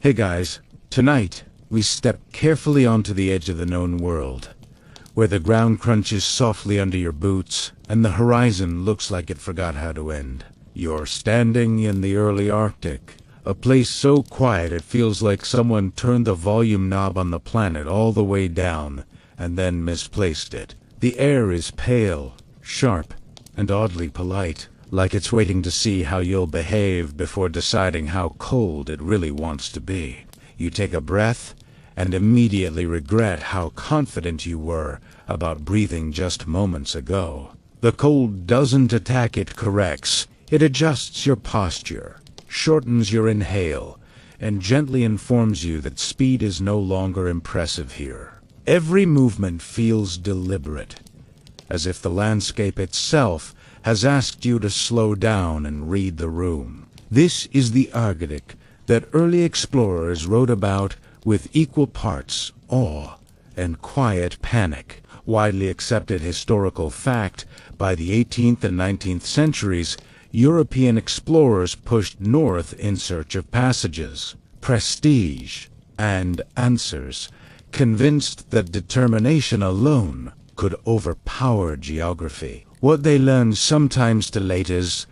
Hey guys, tonight we step carefully onto the edge of the known world, where the ground crunches softly under your boots and the horizon looks like it forgot how to end. You're standing in the early Arctic, a place so quiet it feels like someone turned the volume knob on the planet all the way down and then misplaced it. The air is pale, sharp, and oddly polite, like it's waiting to see how you'll behave before deciding how cold it really wants to be. You take a breath and immediately regret how confident you were about breathing just moments ago. The cold doesn't attack, it corrects. It adjusts your posture, shortens your inhale, and gently informs you that speed is no longer impressive here. Every movement feels deliberate, as if the landscape itself has asked you to slow down and read the room. This is the Arctic that early explorers wrote about with equal parts awe and quiet panic. Widely accepted historical fact, by the 18th and 19th centuries, European explorers pushed north in search of passages, prestige, and answers, convinced that determination alone could overpower geography. What they learned sometimes too late is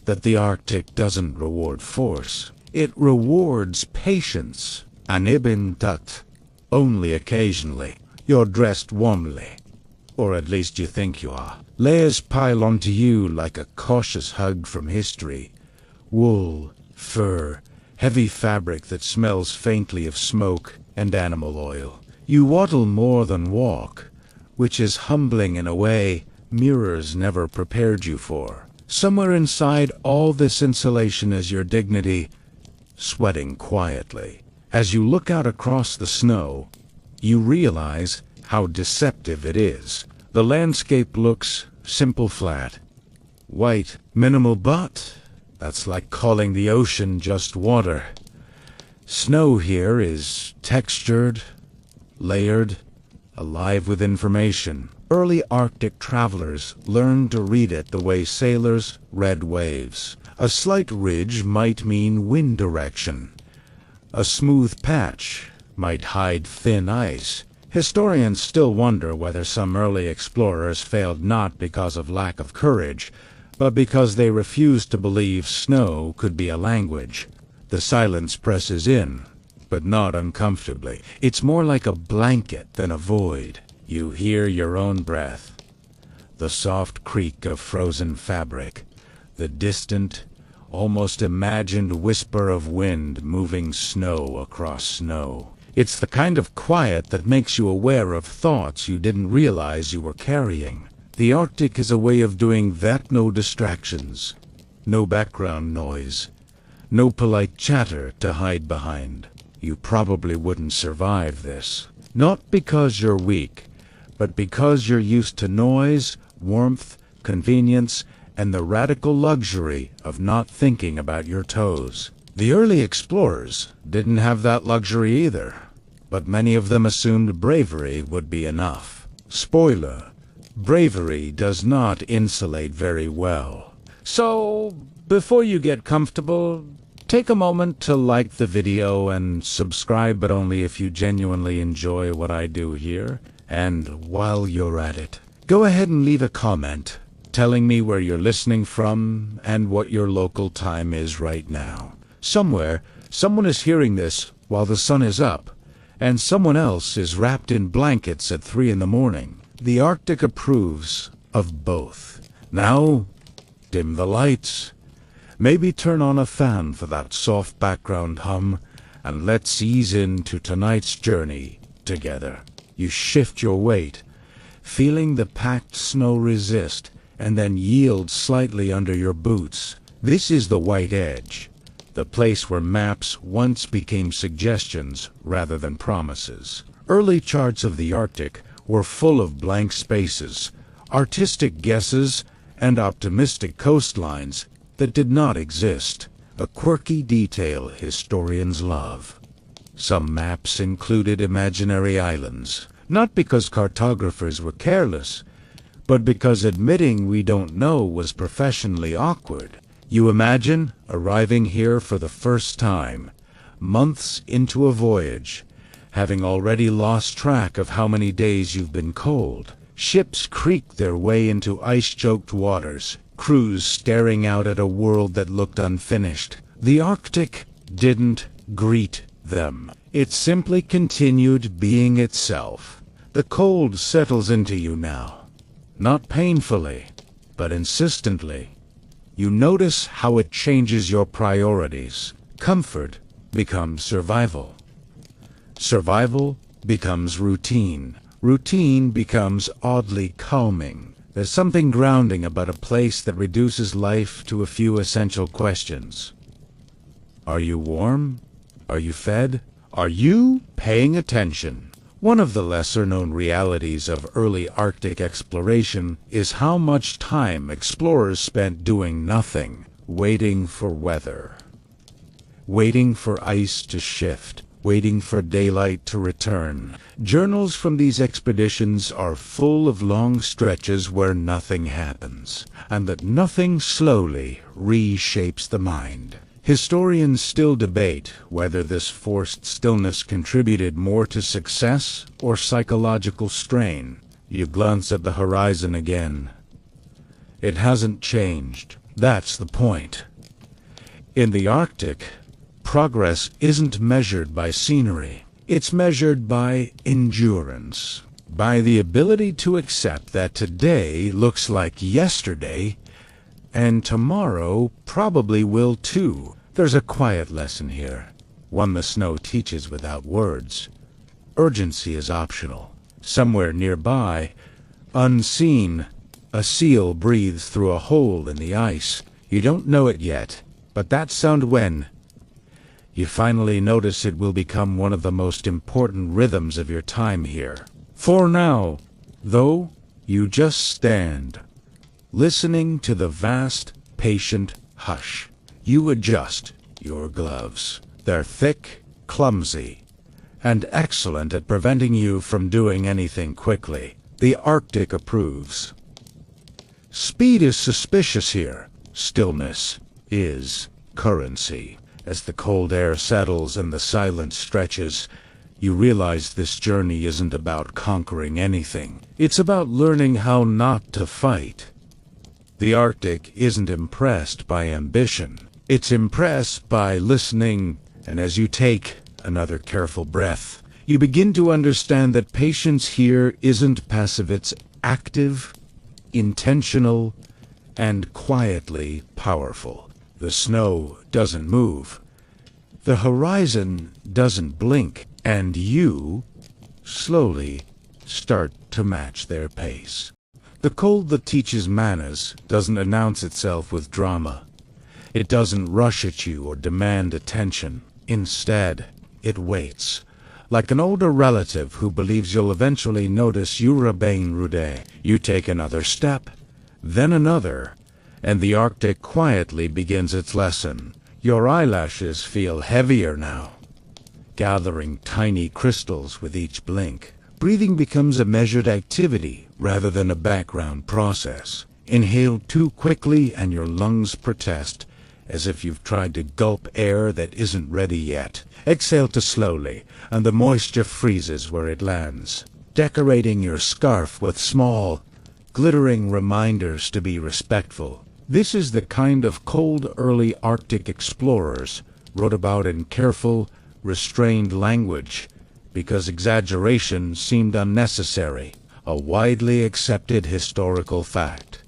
that the Arctic doesn't reward force. It rewards patience, and ibn tut, only occasionally. You're dressed warmly, or at least you think you are. Layers pile onto you like a cautious hug from history. Wool, fur, heavy fabric that smells faintly of smoke and animal oil. You waddle more than walk, which is humbling in a way mirrors never prepared you for. Somewhere inside all this insulation is your dignity, sweating quietly. As you look out across the snow, you realize how deceptive it is. The landscape looks simple, flat, white, minimal, but that's like calling the ocean just water. Snow here is textured, layered, alive with information. Early Arctic travelers learned to read it the way sailors read waves. A slight ridge might mean wind direction. A smooth patch might hide thin ice. Historians still wonder whether some early explorers failed not because of lack of courage, but because they refused to believe snow could be a language. The silence presses in, but not uncomfortably. It's more like a blanket than a void. You hear your own breath, the soft creak of frozen fabric, the distant, almost imagined whisper of wind moving snow across snow. It's the kind of quiet that makes you aware of thoughts you didn't realize you were carrying. The Arctic is a way of doing that. No distractions, no background noise, no polite chatter to hide behind. You probably wouldn't survive this. Not because you're weak, but because you're used to noise, warmth, convenience, and the radical luxury of not thinking about your toes. The early explorers didn't have that luxury either, but many of them assumed bravery would be enough. Spoiler: bravery does not insulate very well. So, before you get comfortable, take a moment to like the video and subscribe, but only if you genuinely enjoy what I do here. And while you're at it, go ahead and leave a comment telling me where you're listening from and what your local time is right now. Somewhere, someone is hearing this while the sun is up, and someone else is wrapped in blankets at 3 in the morning. The Arctic approves of both. Now, dim the lights. Maybe turn on a fan for that soft background hum, and let's ease into tonight's journey together. You shift your weight, feeling the packed snow resist, and then yield slightly under your boots. This is the white edge, the place where maps once became suggestions rather than promises. Early charts of the Arctic were full of blank spaces, artistic guesses, and optimistic coastlines that did not exist, a quirky detail historians love. Some maps included imaginary islands, not because cartographers were careless, but because admitting we don't know was professionally awkward. You imagine arriving here for the first time, months into a voyage, having already lost track of how many days you've been cold. Ships creaked their way into ice-choked waters, crews staring out at a world that looked unfinished. The Arctic didn't greet them. It simply continued being itself. The cold settles into you now. Not painfully, but insistently. You notice how it changes your priorities. Comfort becomes survival. Survival becomes routine. Routine becomes oddly calming. There's something grounding about a place that reduces life to a few essential questions. Are you warm? Are you fed? Are you paying attention? One of the lesser-known realities of early Arctic exploration is how much time explorers spent doing nothing, waiting for weather, waiting for ice to shift, waiting for daylight to return. Journals from these expeditions are full of long stretches where nothing happens, and that nothing slowly reshapes the mind. Historians still debate whether this forced stillness contributed more to success or psychological strain. You glance at the horizon again. It hasn't changed. That's the point. In the Arctic, progress isn't measured by scenery. It's measured by endurance, by the ability to accept that today looks like yesterday, and tomorrow probably will too. There's a quiet lesson here, one the snow teaches without words. Urgency is optional. Somewhere nearby, unseen, a seal breathes through a hole in the ice. You don't know it yet, but that sound, when you finally notice it, will become one of the most important rhythms of your time here. For now, though, you just stand, listening to the vast, patient hush. You adjust your gloves. They're thick, clumsy, and excellent at preventing you from doing anything quickly. The Arctic approves. Speed is suspicious here. Stillness is currency. As the cold air settles and the silence stretches, you realize this journey isn't about conquering anything. It's about learning how not to fight. The Arctic isn't impressed by ambition. It's impressed by listening, and as you take another careful breath, you begin to understand that patience here isn't passive, it's active, intentional, and quietly powerful. The snow doesn't move. The horizon doesn't blink, and you slowly start to match their pace. The cold that teaches manners doesn't announce itself with drama. It doesn't rush at you or demand attention. Instead, it waits, like an older relative who believes you'll eventually notice you're being rude. You take another step, then another, and the Arctic quietly begins its lesson. Your eyelashes feel heavier now, gathering tiny crystals with each blink. Breathing becomes a measured activity rather than a background process. Inhale too quickly and your lungs protest, as if you've tried to gulp air that isn't ready yet. Exhale too slowly, and the moisture freezes where it lands, decorating your scarf with small, glittering reminders to be respectful. This is the kind of cold early Arctic explorers wrote about in careful, restrained language, because exaggeration seemed unnecessary, a widely accepted historical fact.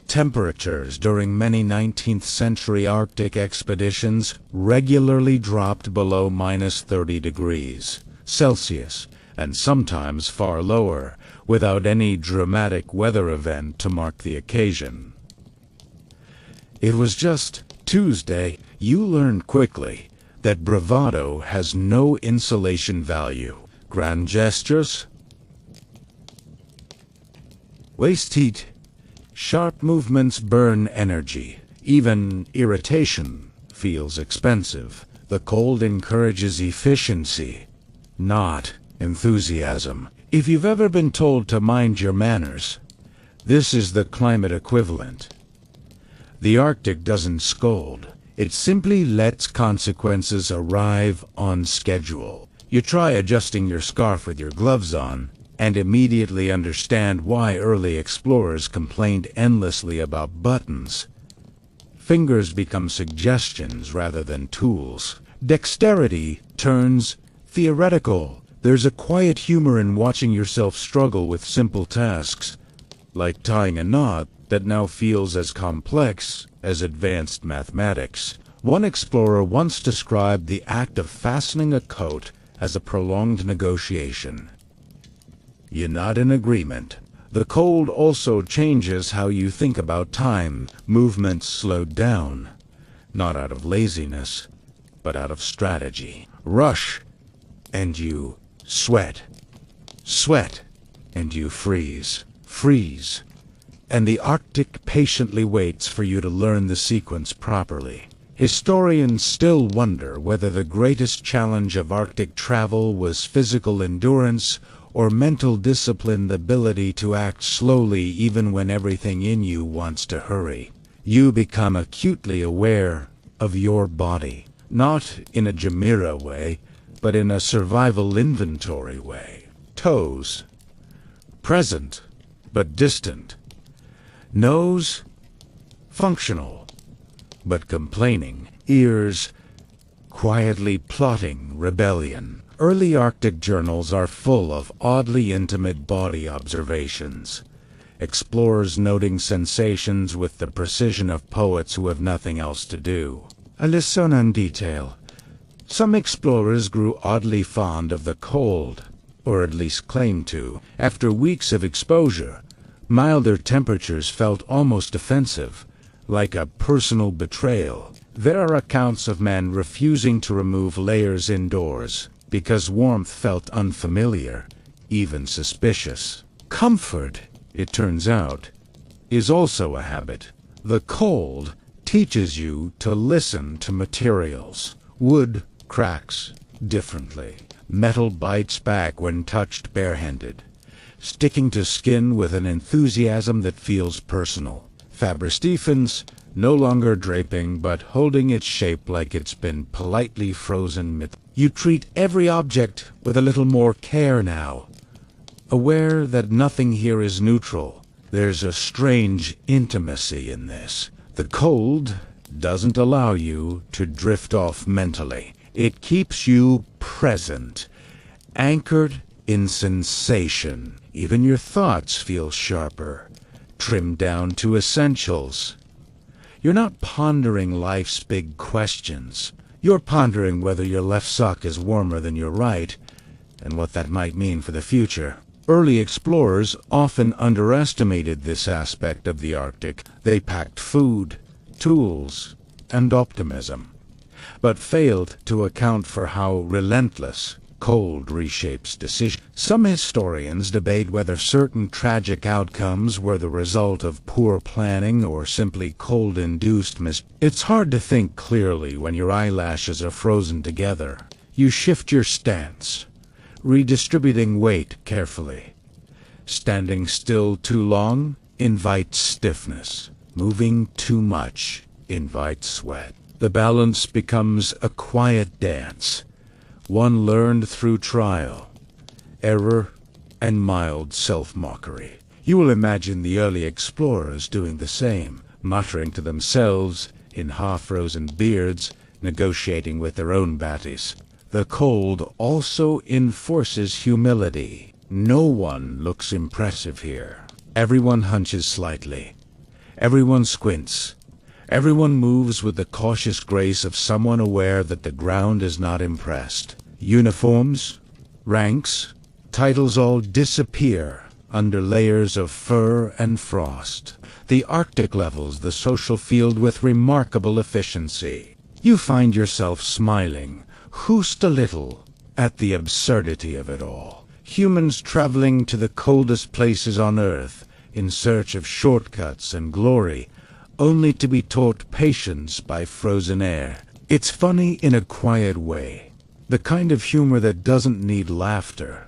Temperatures during many 19th century Arctic expeditions regularly dropped below -30 degrees Celsius, and sometimes far lower, without any dramatic weather event to mark the occasion. It was just Tuesday. You learned quickly that bravado has no insulation value. Grand gestures, waste heat, sharp movements burn energy. Even irritation feels expensive. The cold encourages efficiency, not enthusiasm. If you've ever been told to mind your manners, this is the climate equivalent. The Arctic doesn't scold. It simply lets consequences arrive on schedule. You try adjusting your scarf with your gloves on, and immediately understand why early explorers complained endlessly about buttons. Fingers become suggestions rather than tools. Dexterity turns theoretical. There's a quiet humor in watching yourself struggle with simple tasks, like tying a knot that now feels as complex as advanced mathematics. One explorer once described the act of fastening a coat as a prolonged negotiation. You're not in agreement. The cold also changes how you think about time. Movements slowed down, not out of laziness, but out of strategy. Rush, and you sweat. Sweat, and you freeze. Freeze, and the Arctic patiently waits for you to learn the sequence properly. Historians still wonder whether the greatest challenge of Arctic travel was physical endurance or mental discipline, the ability to act slowly even when everything in you wants to hurry. You become acutely aware of your body, not in a Jamira way, but in a survival inventory way. Toes, present, but distant. Nose, functional, but complaining. Ears, quietly plotting rebellion. Early Arctic journals are full of oddly intimate body observations. Explorers noting sensations with the precision of poets who have nothing else to do. A lesson on detail. Some explorers grew oddly fond of the cold, or at least claimed to. After weeks of exposure, milder temperatures felt almost offensive, like a personal betrayal. There are accounts of men refusing to remove layers indoors because warmth felt unfamiliar, even suspicious. Comfort, it turns out, is also a habit. The cold teaches you to listen to materials. Wood cracks differently. Metal bites back when touched barehanded, sticking to skin with an enthusiasm that feels personal. Fabric stiffens, no longer draping, but holding its shape like it's been politely frozen. You treat every object with a little more care now, aware that nothing here is neutral. There's a strange intimacy in this. The cold doesn't allow you to drift off mentally. It keeps you present, anchored in sensation. Even your thoughts feel sharper, trimmed down to essentials. You're not pondering life's big questions. You're pondering whether your left sock is warmer than your right, and what that might mean for the future. Early explorers often underestimated this aspect of the Arctic. They packed food, tools, and optimism, but failed to account for how relentless cold reshapes decisions. Some historians debate whether certain tragic outcomes were the result of poor planning or simply cold-induced It's hard to think clearly when your eyelashes are frozen together. You shift your stance, redistributing weight carefully. Standing still too long invites stiffness. Moving too much invites sweat. The balance becomes a quiet dance, one learned through trial, error, and mild self-mockery. You will imagine the early explorers doing the same, muttering to themselves in half-frozen beards, negotiating with their own batties. The cold also enforces humility. No one looks impressive here. Everyone hunches slightly. Everyone squints. Everyone moves with the cautious grace of someone aware that the ground is not impressed. Uniforms, ranks, titles all disappear under layers of fur and frost. The Arctic levels the social field with remarkable efficiency. You find yourself smiling, just a little, at the absurdity of it all. Humans traveling to the coldest places on Earth in search of shortcuts and glory, only to be taught patience by frozen air. It's funny in a quiet way. The kind of humor that doesn't need laughter,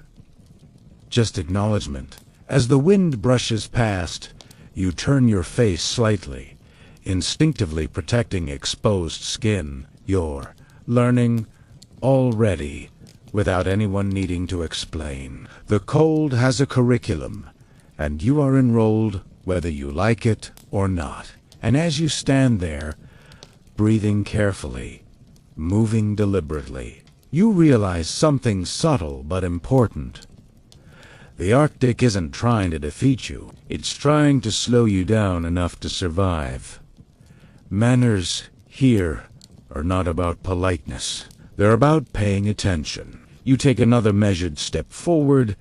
just acknowledgement. As the wind brushes past, you turn your face slightly, instinctively protecting exposed skin. You're learning already without anyone needing to explain. The cold has a curriculum, and you are enrolled whether you like it or not. And as you stand there, breathing carefully, moving deliberately, you realize something subtle but important. The Arctic isn't trying to defeat you. It's trying to slow you down enough to survive. Manners here are not about politeness. They're about paying attention. You take another measured step forward,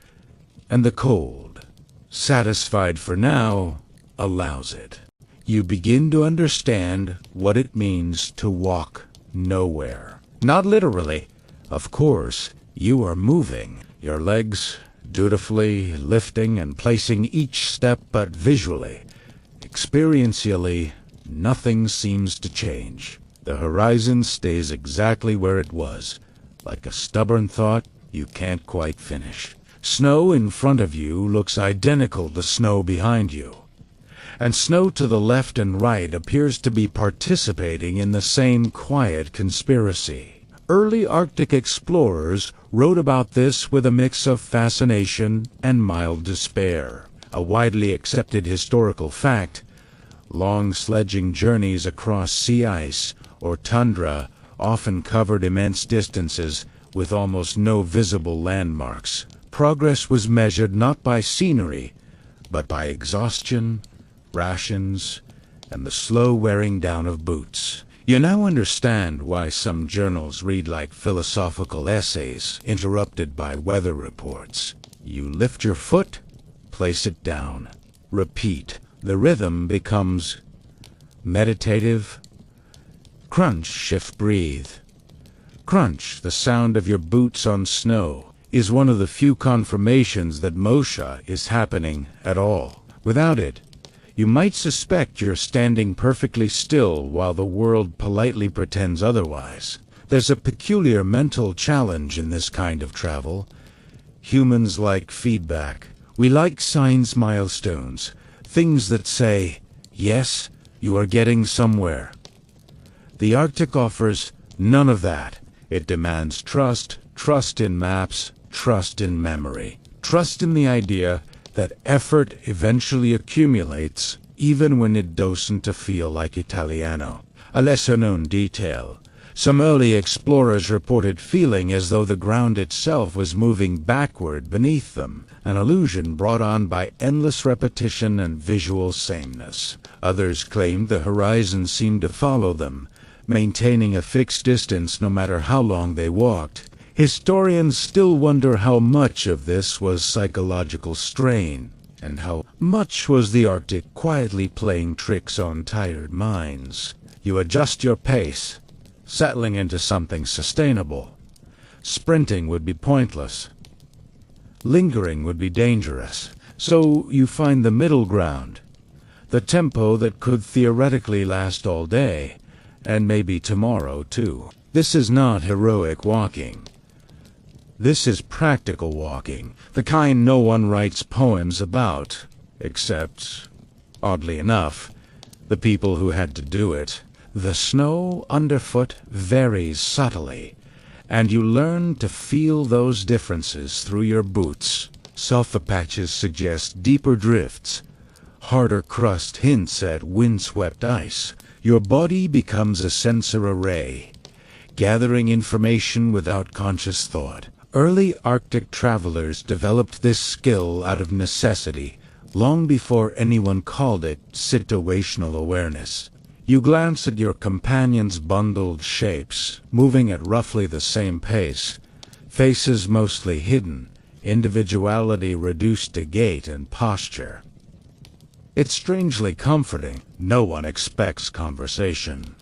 and the cold, satisfied for now, allows it. You begin to understand what it means to walk nowhere. Not literally. Of course, you are moving, your legs dutifully lifting and placing each step, but visually, experientially, nothing seems to change. The horizon stays exactly where it was, like a stubborn thought you can't quite finish. Snow in front of you looks identical to snow behind you, and snow to the left and right appears to be participating in the same quiet conspiracy. Early Arctic explorers wrote about this with a mix of fascination and mild despair. A widely accepted historical fact, long sledging journeys across sea ice or tundra often covered immense distances with almost no visible landmarks. Progress was measured not by scenery, but by exhaustion, rations, and the slow wearing down of boots. You now understand why some journals read like philosophical essays interrupted by weather reports. You lift your foot, place it down, repeat. The rhythm becomes meditative. Crunch, shift, breathe. Crunch, the sound of your boots on snow, is one of the few confirmations that motion is happening at all. Without it, you might suspect you're standing perfectly still while the world politely pretends otherwise. There's a peculiar mental challenge in this kind of travel. Humans like feedback. We like signs, milestones, things that say, yes, you are getting somewhere. The Arctic offers none of that. It demands trust, trust in maps, trust in memory, trust in the idea that effort eventually accumulates, even when it doesn't feel like Italiano. A lesser-known detail. Some early explorers reported feeling as though the ground itself was moving backward beneath them, an illusion brought on by endless repetition and visual sameness. Others claimed the horizon seemed to follow them, maintaining a fixed distance no matter how long they walked. Historians still wonder how much of this was psychological strain, and how much was the Arctic quietly playing tricks on tired minds. You adjust your pace, settling into something sustainable. Sprinting would be pointless. Lingering would be dangerous. So you find the middle ground, the tempo that could theoretically last all day, and maybe tomorrow too. This is not heroic walking. This is practical walking, the kind no one writes poems about, except, oddly enough, the people who had to do it. The snow underfoot varies subtly, and you learn to feel those differences through your boots. Sulfur patches suggest deeper drifts. Harder crust hints at windswept ice. Your body becomes a sensor array, gathering information without conscious thought. Early Arctic travelers developed this skill out of necessity, long before anyone called it situational awareness. You glance at your companion's bundled shapes, moving at roughly the same pace, faces mostly hidden, individuality reduced to gait and posture. It's strangely comforting. No one expects conversation.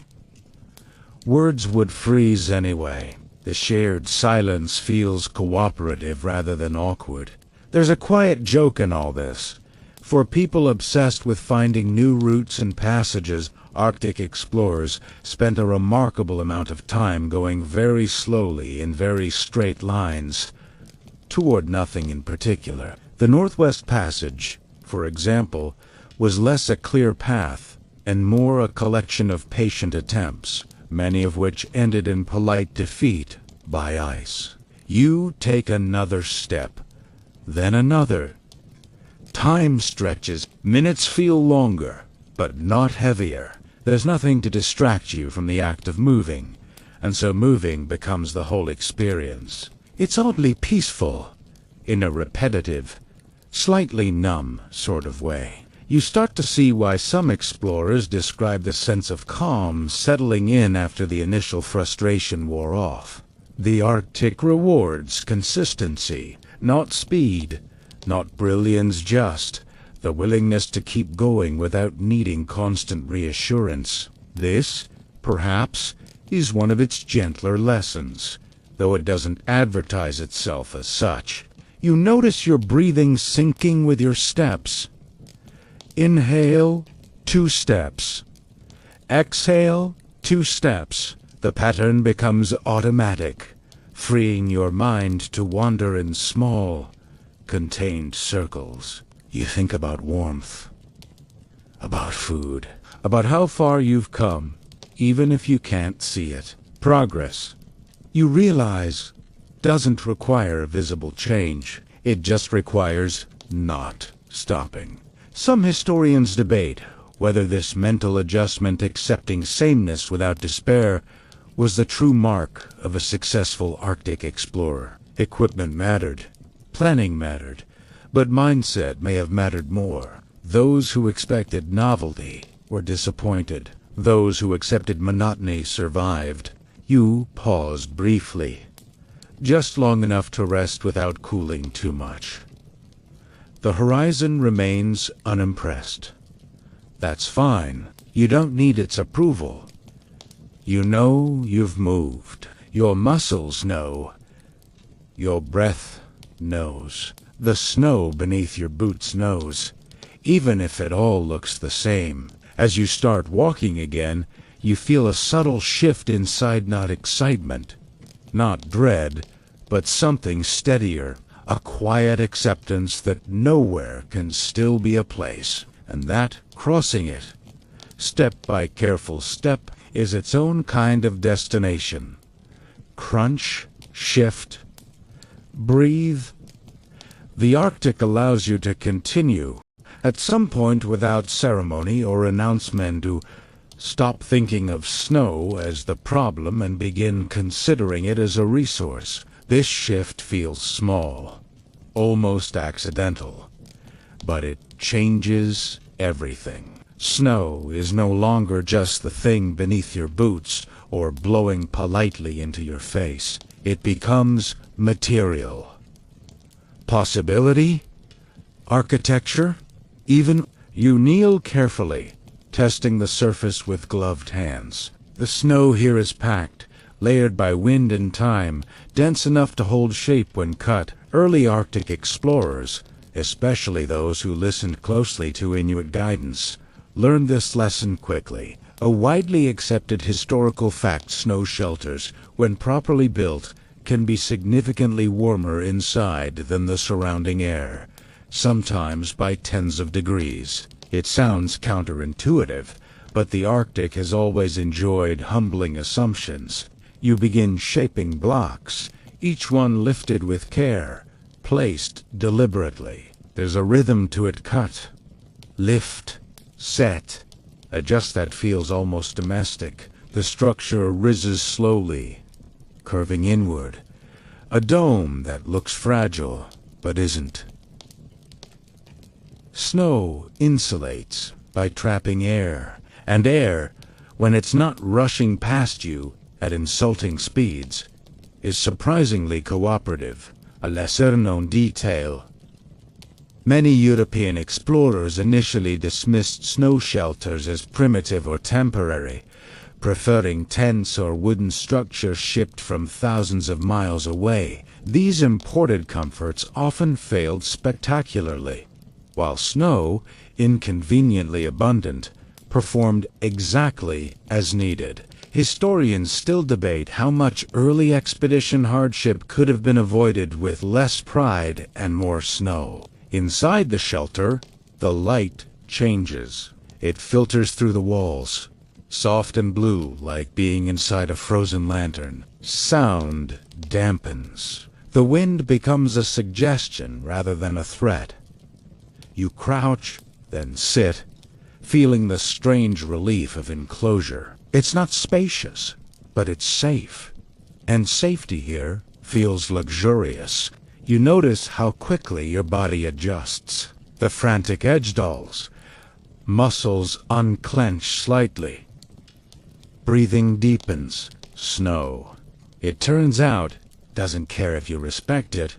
Words would freeze anyway. The shared silence feels cooperative rather than awkward. There's a quiet joke in all this. For people obsessed with finding new routes and passages, Arctic explorers spent a remarkable amount of time going very slowly in very straight lines, toward nothing in particular. The Northwest Passage, for example, was less a clear path and more a collection of patient attempts, many of which ended in polite defeat by ice. You take another step, then another. Time stretches, minutes feel longer, but not heavier. There's nothing to distract you from the act of moving, and so moving becomes the whole experience. It's oddly peaceful, in a repetitive, slightly numb sort of way. You start to see why some explorers describe the sense of calm settling in after the initial frustration wore off. The Arctic rewards consistency, not speed, not brilliance, just the willingness to keep going without needing constant reassurance. This, perhaps, is one of its gentler lessons, though it doesn't advertise itself as such. You notice your breathing syncing with your steps. Inhale, 2 steps. Exhale, 2 steps. The pattern becomes automatic, freeing your mind to wander in small, contained circles. You think about warmth, about food, about how far you've come, even if you can't see it. Progress, you realize, doesn't require visible change. It just requires not stopping. Some historians debate whether this mental adjustment, accepting sameness without despair, was the true mark of a successful Arctic explorer. Equipment mattered, planning mattered, but mindset may have mattered more. Those who expected novelty were disappointed. Those who accepted monotony survived. You paused briefly, just long enough to rest without cooling too much. The horizon remains unimpressed. That's fine. You don't need its approval. You know you've moved. Your muscles know. Your breath knows. The snow beneath your boots knows, even if it all looks the same. As you start walking again, you feel a subtle shift inside, not excitement, not dread, but something steadier, a quiet acceptance that nowhere can still be a place, and that crossing it, step by careful step, is its own kind of destination. Crunch, shift, breathe. The Arctic allows you to continue, at some point without ceremony or announcement, to stop thinking of snow as the problem and begin considering it as a resource. This shift feels small, almost accidental, but it changes everything. Snow is no longer just the thing beneath your boots or blowing politely into your face. It becomes material. Possibility? Architecture? Even you kneel carefully, testing the surface with gloved hands. The snow here is packed, layered by wind and time, dense enough to hold shape when cut. Early Arctic explorers, especially those who listened closely to Inuit guidance, learned this lesson quickly. A widely accepted historical fact: snow shelters, when properly built, can be significantly warmer inside than the surrounding air, sometimes by tens of degrees. It sounds counterintuitive, but the Arctic has always enjoyed humbling assumptions. You begin shaping blocks, each one lifted with care, placed deliberately. There's a rhythm to it: cut, lift, set, adjust. That feels almost domestic. The structure rises slowly, curving inward. A dome that looks fragile, but isn't. Snow insulates by trapping air, and air, when it's not rushing past you at insulting speeds, is surprisingly cooperative. A lesser-known detail: many European explorers initially dismissed snow shelters as primitive or temporary, preferring tents or wooden structures shipped from thousands of miles away. These imported comforts often failed spectacularly, while snow, inconveniently abundant, performed exactly as needed. Historians still debate how much early expedition hardship could have been avoided with less pride and more snow. Inside the shelter, the light changes. It filters through the walls, soft and blue like being inside a frozen lantern. Sound dampens. The wind becomes a suggestion rather than a threat. You crouch, then sit, feeling the strange relief of enclosure. It's not spacious, but it's safe. And safety here feels luxurious. You notice how quickly your body adjusts. The frantic edge dulls. Muscles unclench slightly. Breathing deepens. Snow. It turns out, doesn't care if you respect it,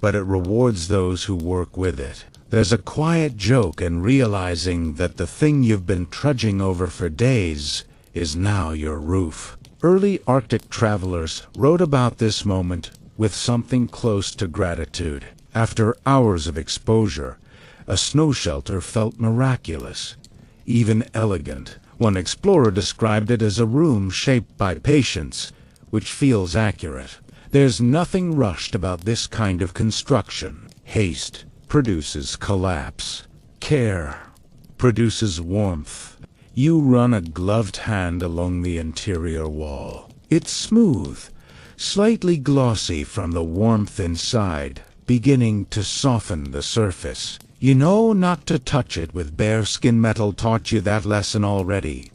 but it rewards those who work with it. There's a quiet joke in realizing that the thing you've been trudging over for days is now your roof. Early Arctic travelers wrote about this moment with something close to gratitude. After hours of exposure, a snow shelter felt miraculous, even elegant. One explorer described it as a room shaped by patience, which feels accurate. There's nothing rushed about this kind of construction. Haste produces collapse. Care produces warmth. You run a gloved hand along the interior wall. It's smooth, slightly glossy from the warmth inside, beginning to soften the surface. You know not to touch it with bearskin. Metal taught you that lesson already.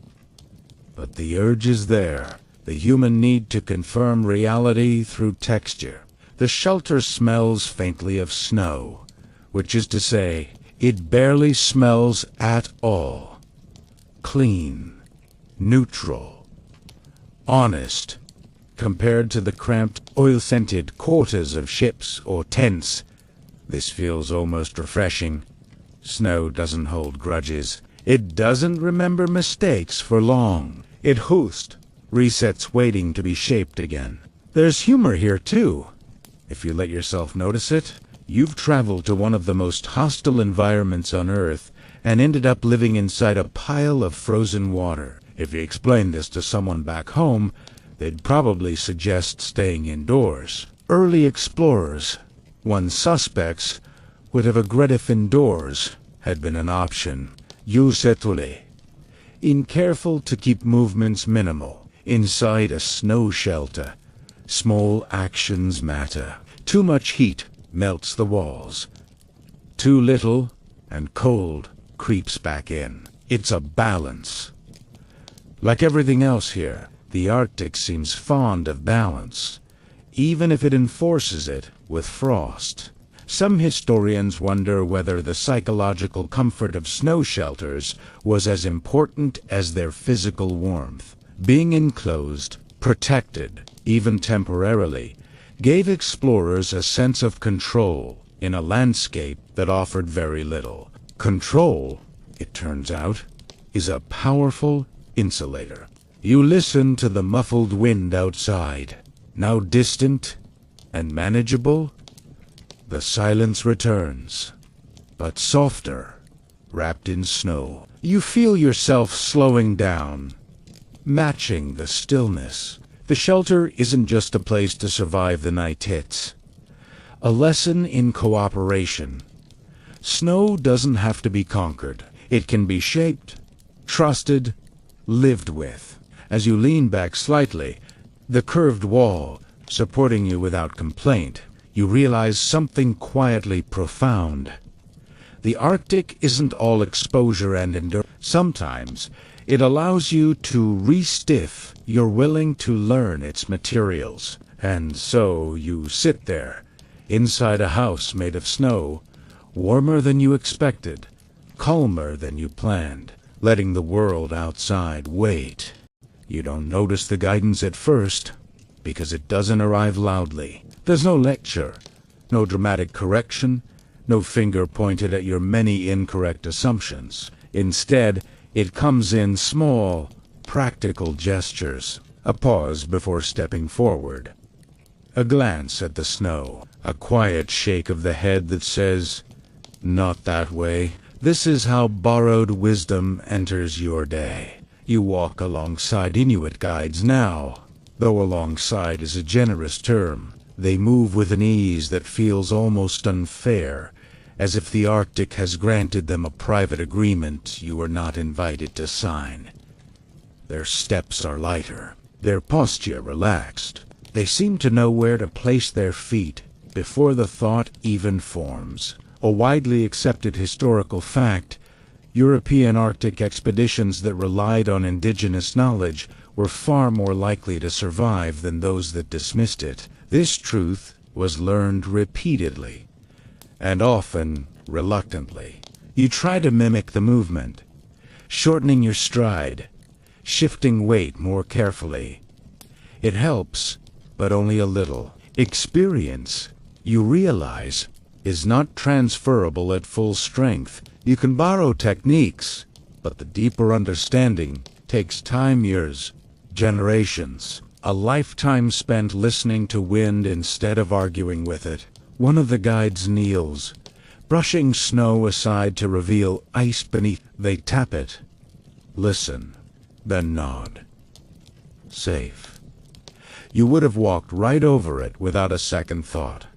But the urge is there. The human need to confirm reality through texture. The shelter smells faintly of snow, which is to say, it barely smells at all. Clean, neutral, honest, compared to the cramped, oil-scented quarters of ships or tents. This feels almost refreshing. Snow doesn't hold grudges. It doesn't remember mistakes for long. It hosts, resets waiting to be shaped again. There's humor here too, if you let yourself notice it. You've traveled to one of the most hostile environments on Earth and ended up living inside a pile of frozen water. If you explain this to someone back home, they'd probably suggest staying indoors. Early explorers, one suspects, would have agreed if indoors had been an option. Usetule. In careful to keep movements minimal. Inside a snow shelter, small actions matter. Too much heat melts the walls. Too little, and cold creeps back in. It's a balance. Like everything else here, the Arctic seems fond of balance, even if it enforces it with frost. Some historians wonder whether the psychological comfort of snow shelters was as important as their physical warmth. Being enclosed, protected, even temporarily, gave explorers a sense of control in a landscape that offered very little. Control, it turns out, is a powerful insulator. You listen to the muffled wind outside, now distant and manageable. The silence returns, but softer, wrapped in snow. You feel yourself slowing down, matching the stillness. The shelter isn't just a place to survive the night hits. A lesson in cooperation. Snow doesn't have to be conquered. It can be shaped, trusted, lived with. As you lean back slightly, the curved wall supporting you without complaint, you realize something quietly profound. The Arctic isn't all exposure and endurance. Sometimes it allows you to re-stiff. You're willing to learn its materials. And so you sit there, inside a house made of snow, warmer than you expected, calmer than you planned, letting the world outside wait. You don't notice the guidance at first, because it doesn't arrive loudly. There's no lecture, no dramatic correction, no finger pointed at your many incorrect assumptions. Instead, it comes in small, practical gestures. A pause before stepping forward. A glance at the snow. A quiet shake of the head that says, "Not that way." This is how borrowed wisdom enters your day. You walk alongside Inuit guides now, though alongside is a generous term. They move with an ease that feels almost unfair, as if the Arctic has granted them a private agreement you were not invited to sign. Their steps are lighter, their posture relaxed. They seem to know where to place their feet before the thought even forms. A widely accepted historical fact, European Arctic expeditions that relied on indigenous knowledge were far more likely to survive than those that dismissed it. This truth was learned repeatedly, and often reluctantly. You try to mimic the movement, shortening your stride, shifting weight more carefully. It helps, but only a little. Experience, you realize, is not transferable at full strength. You can borrow techniques, but the deeper understanding takes time, years, generations, a lifetime spent listening to wind instead of arguing with it. One of the guides kneels, brushing snow aside to reveal ice beneath. They tap it, listen, then nod. Safe. You would have walked right over it without a second thought,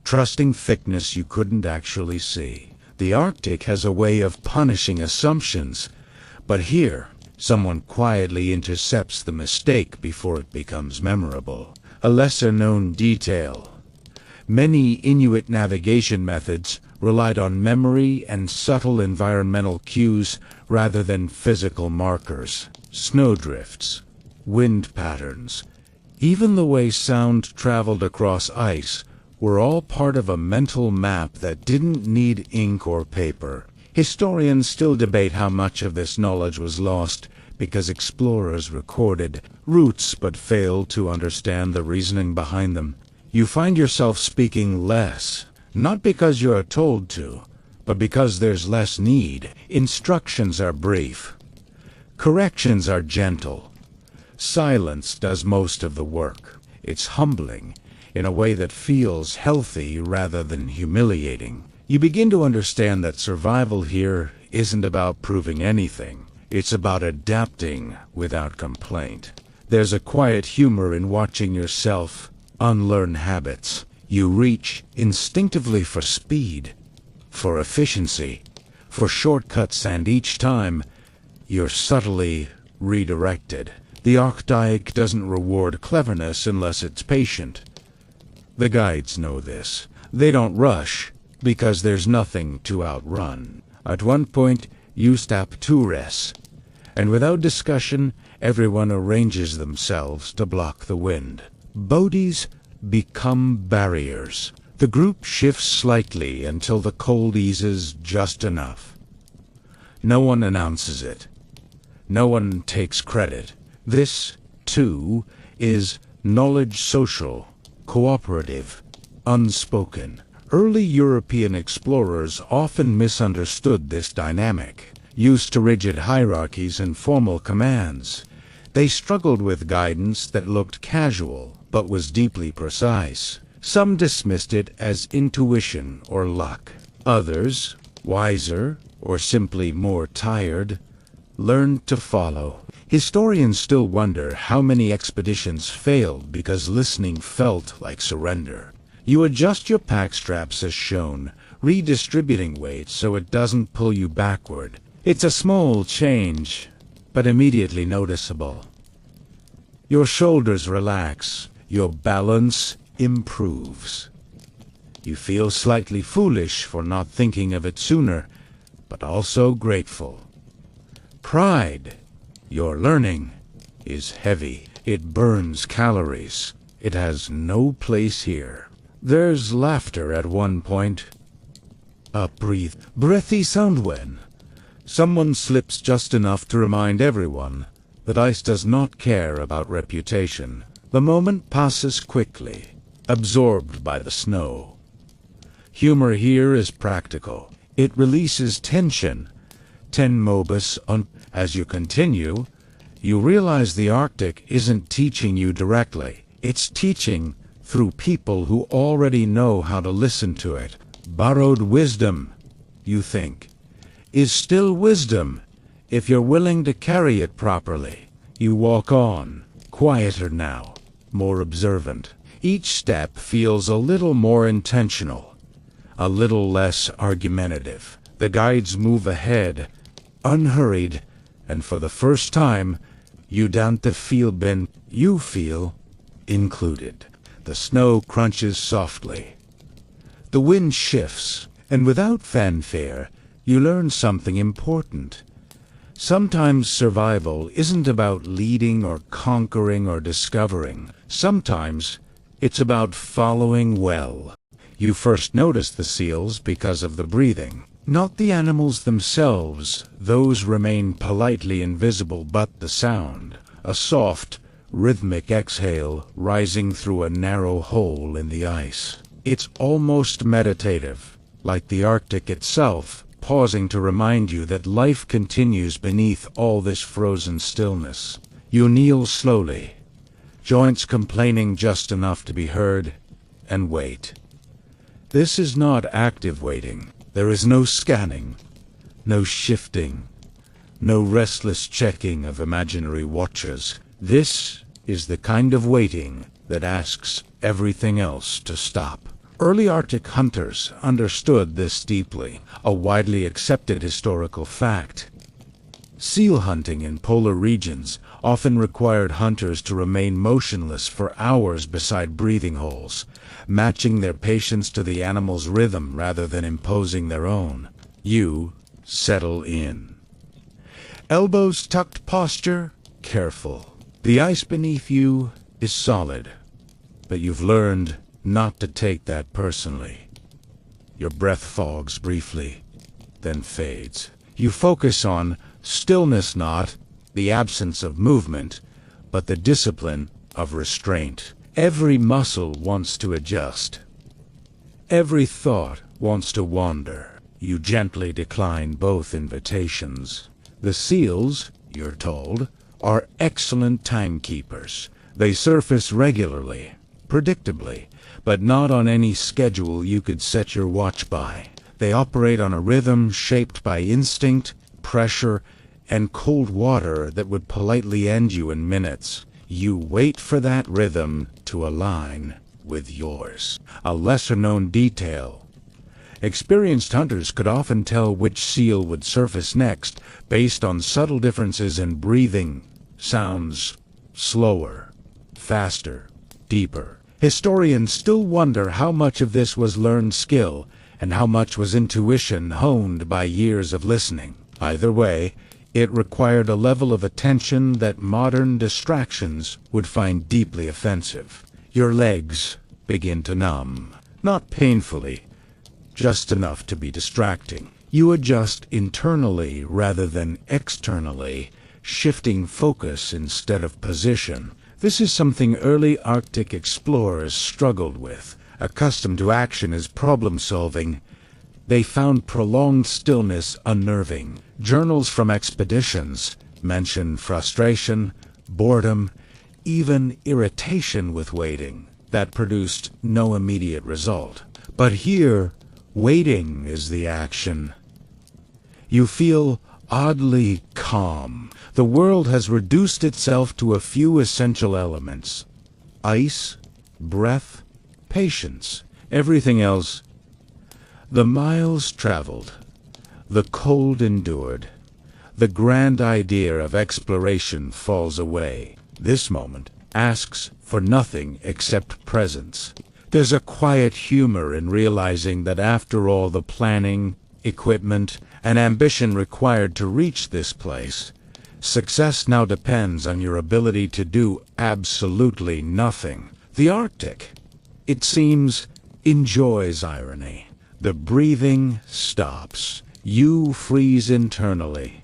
trusting thickness you couldn't actually see. The Arctic has a way of punishing assumptions, but here, someone quietly intercepts the mistake before it becomes memorable. A lesser-known detail. Many Inuit navigation methods relied on memory and subtle environmental cues rather than physical markers. Snowdrifts, wind patterns, even the way sound traveled across ice were all part of a mental map that didn't need ink or paper. Historians still debate how much of this knowledge was lost because explorers recorded routes but failed to understand the reasoning behind them. You find yourself speaking less, not because you are told to, but because there's less need. Instructions are brief. Corrections are gentle. Silence does most of the work. It's humbling, in a way that feels healthy rather than humiliating. You begin to understand that survival here isn't about proving anything. It's about adapting without complaint. There's a quiet humor in watching yourself unlearn habits. You reach instinctively for speed, for efficiency, for shortcuts, and each time you're subtly redirected. The Arctic doesn't reward cleverness unless it's patient. The guides know this. They don't rush, because there's nothing to outrun. At one point, you stop to rest, and without discussion, everyone arranges themselves to block the wind. Boadies become barriers. The group shifts slightly until the cold eases just enough. No one announces it. No one takes credit. This, too, is knowledge social, cooperative, unspoken. Early European explorers often misunderstood this dynamic. Used to rigid hierarchies and formal commands, they struggled with guidance that looked casual but was deeply precise. Some dismissed it as intuition or luck. Others, wiser or simply more tired, learned to follow. Historians still wonder how many expeditions failed because listening felt like surrender. You adjust your pack straps as shown, redistributing weight so it doesn't pull you backward. It's a small change, but immediately noticeable. Your shoulders relax, your balance improves. You feel slightly foolish for not thinking of it sooner, but also grateful. Pride, your learning, is heavy. It burns calories. It has no place here. There's laughter at one point. A breathy sound when someone slips just enough to remind everyone that ice does not care about reputation. The moment passes quickly, absorbed by the snow. Humor here is practical. It releases tension. Ten mobus on. As you continue, you realize the Arctic isn't teaching you directly. It's teaching through people who already know how to listen to it. Borrowed wisdom, you think, is still wisdom if you're willing to carry it properly. You walk on, quieter now, more observant. Each step feels a little more intentional, a little less argumentative. The guides move ahead, unhurried, and for the first time, you don't you feel included. The snow crunches softly. The wind shifts, and without fanfare, you learn something important. Sometimes survival isn't about leading or conquering or discovering. Sometimes it's about following well. You first notice the seals because of the breathing. Not the animals themselves, those remain politely invisible, but the sound. A soft, rhythmic exhale rising through a narrow hole in the ice. It's almost meditative, like the Arctic itself, pausing to remind you that life continues beneath all this frozen stillness. You kneel slowly, joints complaining just enough to be heard, and wait. This is not active waiting. There is no scanning, no shifting, no restless checking of imaginary watchers. This is the kind of waiting that asks everything else to stop. Early Arctic hunters understood this deeply, a widely accepted historical fact. Seal hunting in polar regions often required hunters to remain motionless for hours beside breathing holes, matching their patience to the animal's rhythm rather than imposing their own. You settle in. Elbows tucked, posture careful. The ice beneath you is solid, but you've learned not to take that personally. Your breath fogs briefly, then fades. You focus on stillness, not the absence of movement, but the discipline of restraint. Every muscle wants to adjust. Every thought wants to wander. You gently decline both invitations. The seals, you're told, are excellent timekeepers. They surface regularly, predictably, but not on any schedule you could set your watch by. They operate on a rhythm shaped by instinct, pressure, and cold water that would politely end you in minutes. You wait for that rhythm to align with yours. A lesser-known detail. Experienced hunters could often tell which seal would surface next based on subtle differences in breathing. Sounds slower, faster, deeper. Historians still wonder how much of this was learned skill and how much was intuition honed by years of listening. Either way, it required a level of attention that modern distractions would find deeply offensive. Your legs begin to numb. Not painfully, just enough to be distracting. You adjust internally rather than externally, shifting focus instead of position. This is something early Arctic explorers struggled with. Accustomed to action as problem-solving, they found prolonged stillness unnerving. Journals from expeditions mention frustration, boredom, even irritation with waiting that produced no immediate result. But here, waiting is the action. You feel oddly calm. The world has reduced itself to a few essential elements: ice, breath, patience. Everything else, the miles traveled, the cold endured, the grand idea of exploration falls away. This moment asks for nothing except presence. There's a quiet humor in realizing that after all the planning, equipment, and ambition required to reach this place, success now depends on your ability to do absolutely nothing. The Arctic, it seems, enjoys irony. The breathing stops. You freeze internally,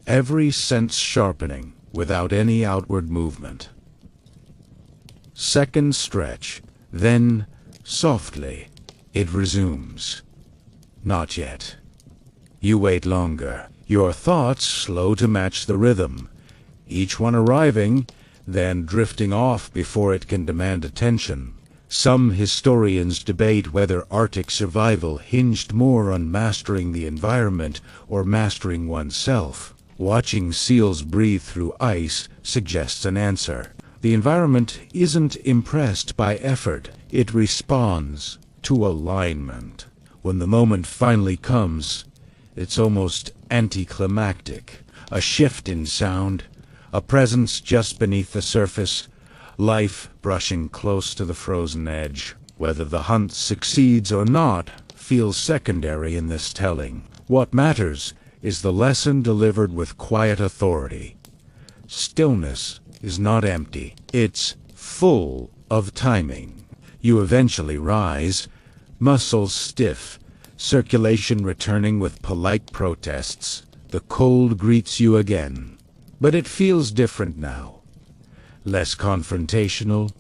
every sense sharpening without any outward movement. Seconds stretch, then, softly, it resumes. Not yet. You wait longer, your thoughts slow to match the rhythm, each one arriving, then drifting off before it can demand attention. Some historians debate whether Arctic survival hinged more on mastering the environment or mastering oneself. Watching seals breathe through ice suggests an answer. The environment isn't impressed by effort, it responds to alignment. When the moment finally comes, it's almost anticlimactic. A shift in sound, a presence just beneath the surface, life brushing close to the frozen edge. Whether the hunt succeeds or not feels secondary in this telling. What matters is the lesson delivered with quiet authority. Stillness is not empty. It's full of timing. You eventually rise, muscles stiff, circulation returning with polite protests. The cold greets you again. But it feels different now. Less confrontational,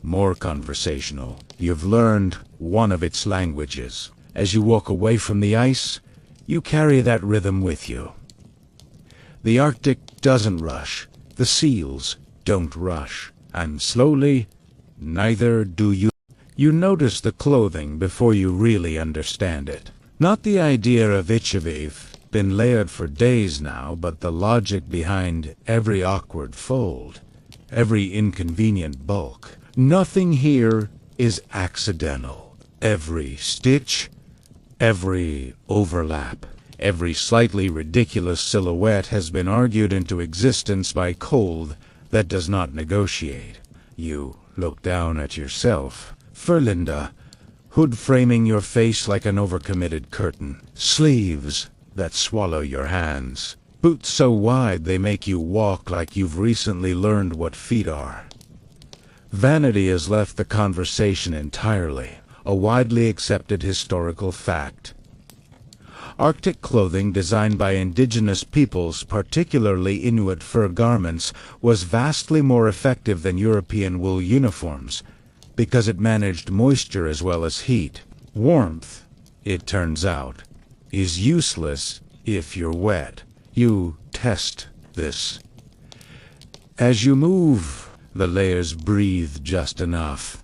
more conversational. You've learned one of its languages. As you walk away from the ice, you carry that rhythm with you. The Arctic doesn't rush. The seals don't rush. And slowly, neither do you. You notice the clothing before you really understand it. Not the idea of Ichivave, been layered for days now, but the logic behind every awkward fold, every inconvenient bulk. Nothing here is accidental. Every stitch, every overlap, every slightly ridiculous silhouette has been argued into existence by cold that does not negotiate. You look down at yourself. Furlinda, hood framing your face like an overcommitted curtain. Sleeves that swallow your hands. Boots so wide they make you walk like you've recently learned what feet are. Vanity has left the conversation entirely, a widely accepted historical fact. Arctic clothing designed by indigenous peoples, particularly Inuit fur garments, was vastly more effective than European wool uniforms, because it managed moisture as well as heat. Warmth, it turns out, is useless if you're wet. You test this. As you move, the layers breathe just enough.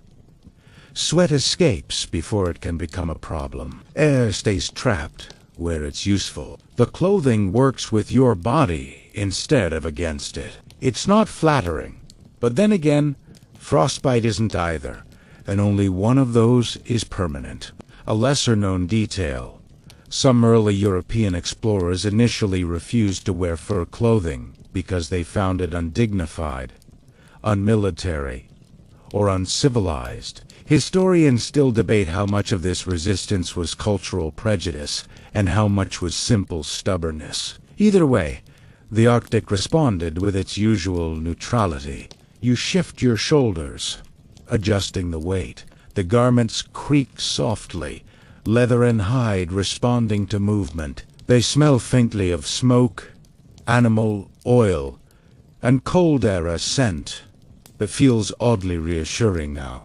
Sweat escapes before it can become a problem. Air stays trapped where it's useful. The clothing works with your body instead of against it. It's not flattering, but then again, frostbite isn't either, and only one of those is permanent. A lesser-known detail. Some early European explorers initially refused to wear fur clothing because they found it undignified, unmilitary, or uncivilized. Historians still debate how much of this resistance was cultural prejudice and how much was simple stubbornness. Either way, the Arctic responded with its usual neutrality. You shift your shoulders, adjusting the weight. The garments creak softly, leather and hide responding to movement. They smell faintly of smoke, animal oil, and cold air as scent that feels oddly reassuring now.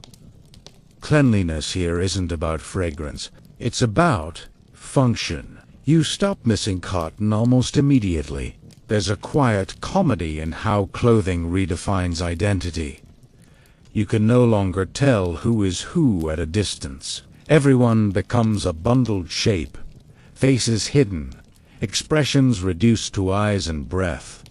Cleanliness here isn't about fragrance. It's about function. You stop missing cotton almost immediately. There's a quiet comedy in how clothing redefines identity. You can no longer tell who is who at a distance. Everyone becomes a bundled shape, faces hidden, expressions reduced to eyes and breath.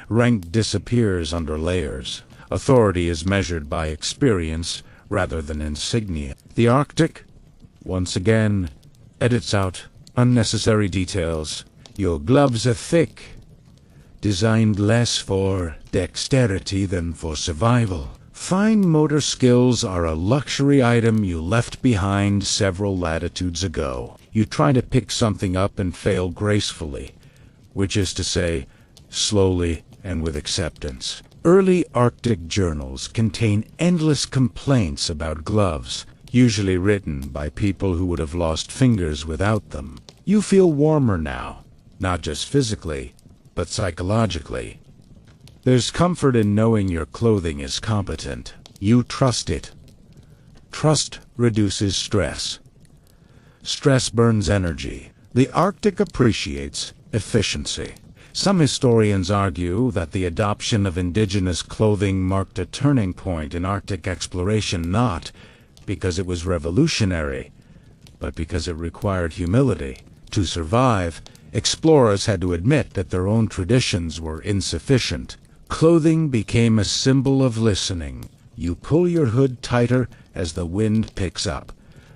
Rank disappears under layers. Authority is measured by experience rather than insignia. The Arctic, once again, edits out unnecessary details. Your gloves are thick, designed less for dexterity than for survival. Fine motor skills are a luxury item you left behind several latitudes ago. You try to pick something up and fail gracefully, which is to say, slowly and with acceptance. Early Arctic journals contain endless complaints about gloves, usually written by people who would have lost fingers without them. You feel warmer now, not just physically, but psychologically. There's comfort in knowing your clothing is competent. You trust it. Trust reduces stress. Stress burns energy. The Arctic appreciates efficiency. Some historians argue that the adoption of indigenous clothing marked a turning point in Arctic exploration, not because it was revolutionary, but because it required humility. To survive, explorers had to admit that their own traditions were insufficient. Clothing became a symbol of listening. You pull your hood tighter as the wind picks up.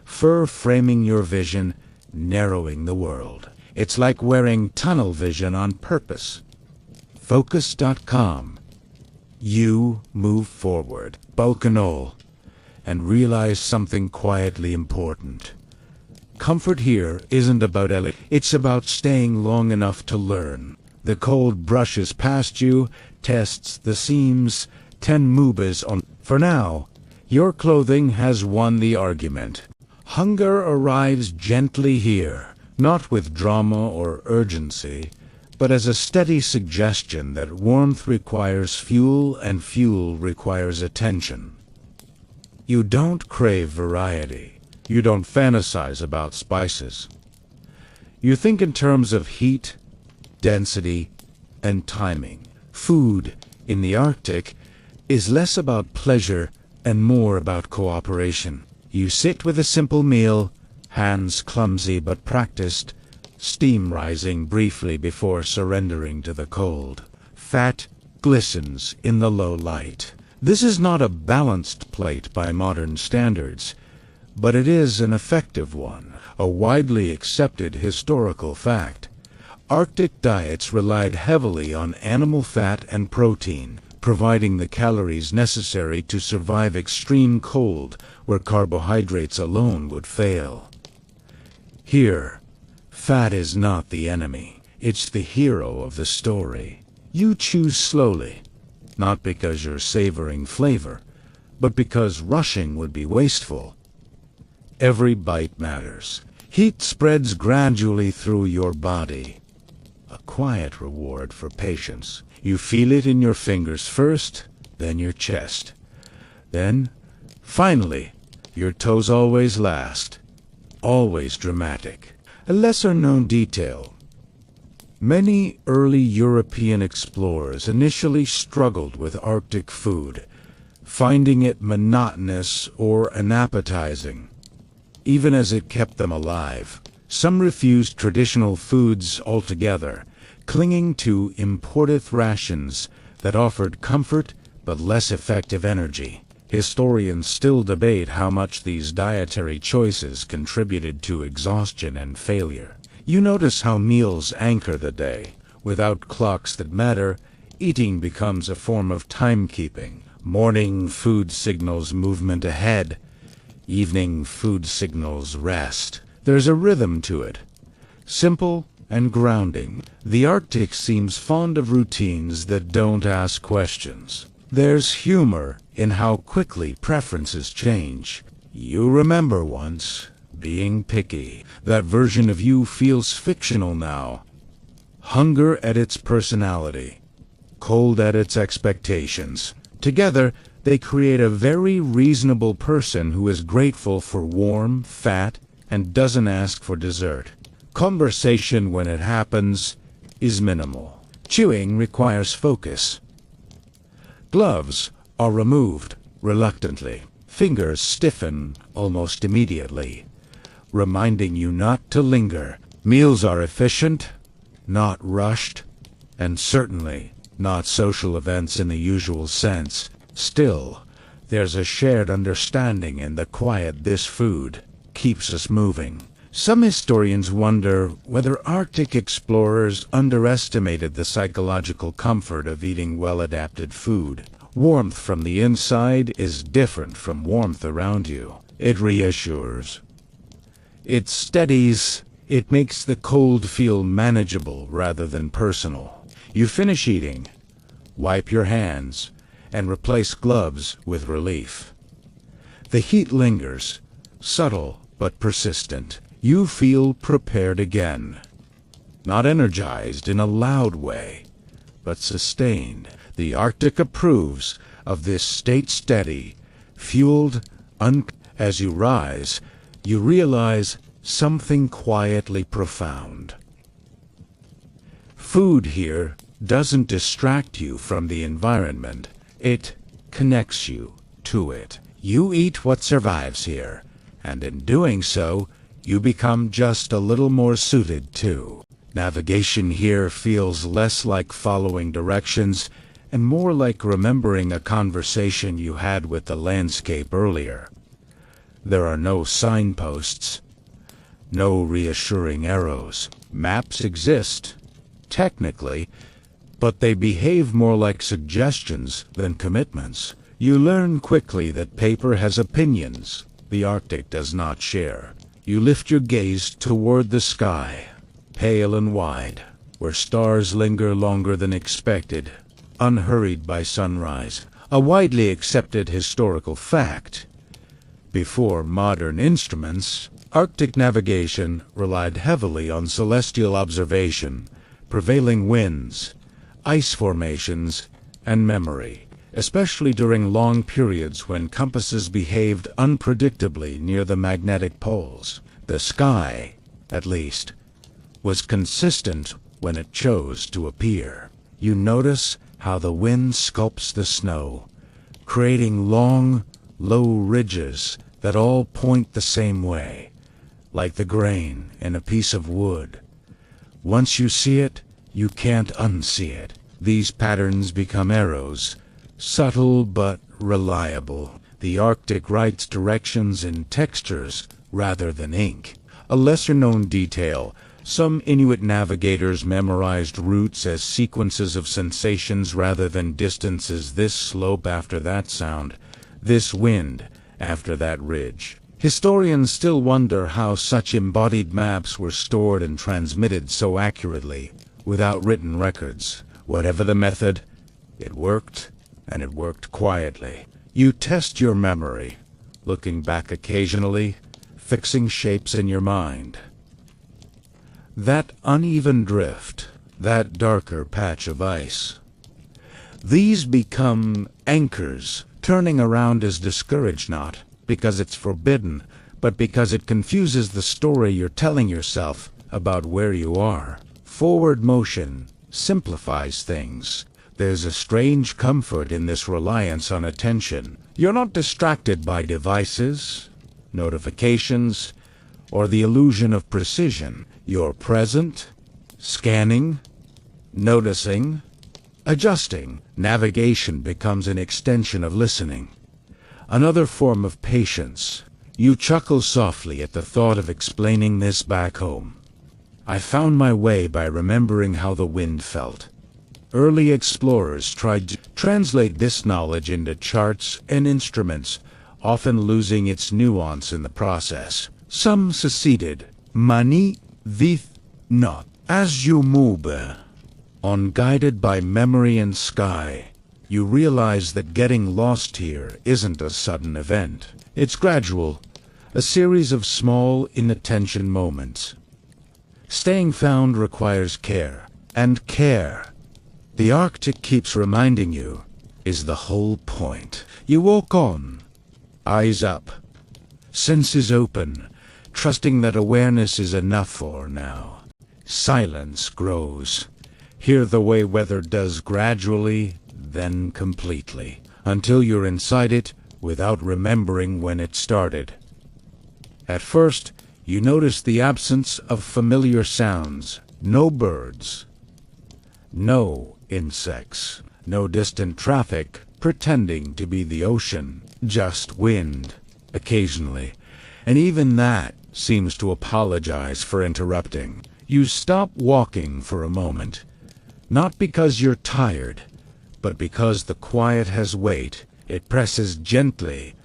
fur framing your vision, narrowing the world. It's like wearing tunnel vision on purpose. Focus.com. You move forward, Balkanol, and realize something quietly important. Comfort here isn't about it's about staying long enough to learn. The cold brushes past you, tests the seams, 10 mubas on. For now, your clothing has won the argument. Hunger arrives gently here, not with drama or urgency, but as a steady suggestion that warmth requires fuel and fuel requires attention. You don't crave variety. You don't fantasize about spices. You think in terms of heat, density, and timing. Food in the Arctic is less about pleasure and more about cooperation. You sit with a simple meal, hands clumsy but practiced, steam rising briefly before surrendering to the cold. Fat glistens in the low light. This is not a balanced plate by modern standards, but it is an effective one, a widely accepted historical fact. Arctic diets relied heavily on animal fat and protein, providing the calories necessary to survive extreme cold, where carbohydrates alone would fail. Here, fat is not the enemy, it's the hero of the story. You choose slowly, not because you're savoring flavor, but because rushing would be wasteful. Every bite matters. Heat spreads gradually through your body. A quiet reward for patience. You feel it in your fingers first, then your chest. Then, finally, your toes always last. Always dramatic. A lesser-known detail. Many early European explorers initially struggled with Arctic food, finding it monotonous or unappetizing, even as it kept them alive. Some refused traditional foods altogether, clinging to imported rations that offered comfort but less effective energy. Historians still debate how much these dietary choices contributed to exhaustion and failure. You notice how meals anchor the day. Without clocks that matter, eating becomes a form of timekeeping. Morning food signals movement ahead. Evening food signals rest. There's a rhythm to it. Simple and grounding. The Arctic seems fond of routines that don't ask questions. There's humor in how quickly preferences change. You remember once being picky. That version of you feels fictional now. Hunger at its personality. Cold at its expectations. Together, they create a very reasonable person who is grateful for warm, fat, and doesn't ask for dessert. Conversation, when it happens, is minimal. Chewing requires focus. Gloves are removed reluctantly. Fingers stiffen almost immediately, reminding you not to linger. Meals are efficient, not rushed, and certainly not social events in the usual sense. Still, there's a shared understanding in the quiet this food keeps us moving. Some historians wonder whether Arctic explorers underestimated the psychological comfort of eating well-adapted food. Warmth from the inside is different from warmth around you. It reassures. It steadies. It makes the cold feel manageable rather than personal. You finish eating, wipe your hands, and replace gloves with relief. The heat lingers, subtle but persistent. You feel prepared again. Not energized in a loud way, but sustained. The Arctic approves of this state steady, fueled, As you rise, you realize something quietly profound. Food here doesn't distract you from the environment. It connects you to it. You eat what survives here, and in doing so, you become just a little more suited to. Navigation here feels less like following directions and more like remembering a conversation you had with the landscape earlier. There are no signposts, no reassuring arrows. Maps exist, technically, but they behave more like suggestions than commitments. You learn quickly that paper has opinions the Arctic does not share. You lift your gaze toward the sky, pale and wide, where stars linger longer than expected, unhurried by sunrise. A widely accepted historical fact. Before modern instruments, Arctic navigation relied heavily on celestial observation, prevailing winds, ice formations, and memory, especially during long periods when compasses behaved unpredictably near the magnetic poles. The sky, at least, was consistent when it chose to appear. You notice how the wind sculpts the snow, creating long, low ridges that all point the same way, like the grain in a piece of wood. Once you see it, you can't unsee it. These patterns become arrows, subtle but reliable. The Arctic writes directions in textures rather than ink. A lesser-known detail: some Inuit navigators memorized routes as sequences of sensations rather than distances. This slope after that sound, this wind after that ridge. Historians still wonder how such embodied maps were stored and transmitted so accurately, without written records. Whatever the method, it worked, and it worked quietly. You test your memory, looking back occasionally, fixing shapes in your mind. That uneven drift, that darker patch of ice. These become anchors. Turning around is discouraged not because it's forbidden, but because it confuses the story you're telling yourself about where you are. Forward motion simplifies things. There's a strange comfort in this reliance on attention. You're not distracted by devices, notifications, or the illusion of precision. You're present, scanning, noticing, adjusting. Navigation becomes an extension of listening, another form of patience. You chuckle softly at the thought of explaining this back home. I found my way by remembering how the wind felt. Early explorers tried to translate this knowledge into charts and instruments, often losing its nuance in the process. Some succeeded. Many with not. As you move on, guided by memory and sky, you realize that getting lost here isn't a sudden event. It's gradual, a series of small, inattention moments. Staying found requires care, and care, the Arctic keeps reminding you, is the whole point. You walk on, eyes up, senses open, trusting that awareness is enough for now. Silence grows. Hear the way weather does, gradually, then completely, until you're inside it without remembering when it started. At first, you notice the absence of familiar sounds. No birds, no insects, no distant traffic pretending to be the ocean, just wind, occasionally, and even that seems to apologize for interrupting. You stop walking for a moment, not because you're tired, but because the quiet has weight. It presses gently,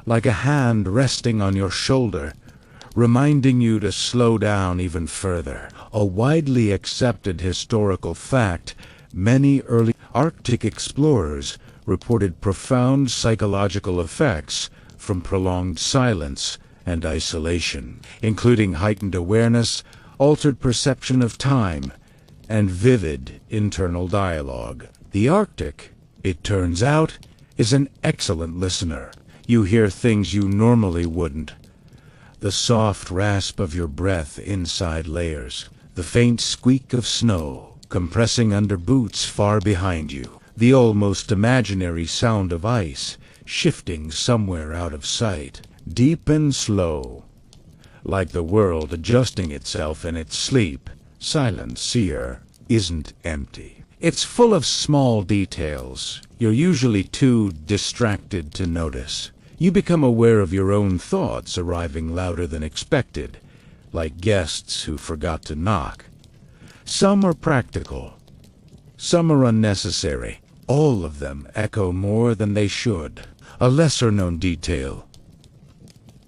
like a hand resting on your shoulder, reminding you to slow down even further. A widely accepted historical fact: many early Arctic explorers reported profound psychological effects from prolonged silence and isolation, including heightened awareness, altered perception of time, and vivid internal dialogue. The Arctic, it turns out, is an excellent listener. You hear things you normally wouldn't. The soft rasp of your breath inside layers, the faint squeak of snow compressing under boots far behind you, the almost imaginary sound of ice shifting somewhere out of sight, deep and slow, like the world adjusting itself in its sleep. Silence here isn't empty. It's full of small details you're usually too distracted to notice. You become aware of your own thoughts arriving louder than expected, like guests who forgot to knock. Some are practical, some are unnecessary. All of them echo more than they should. A lesser-known detail.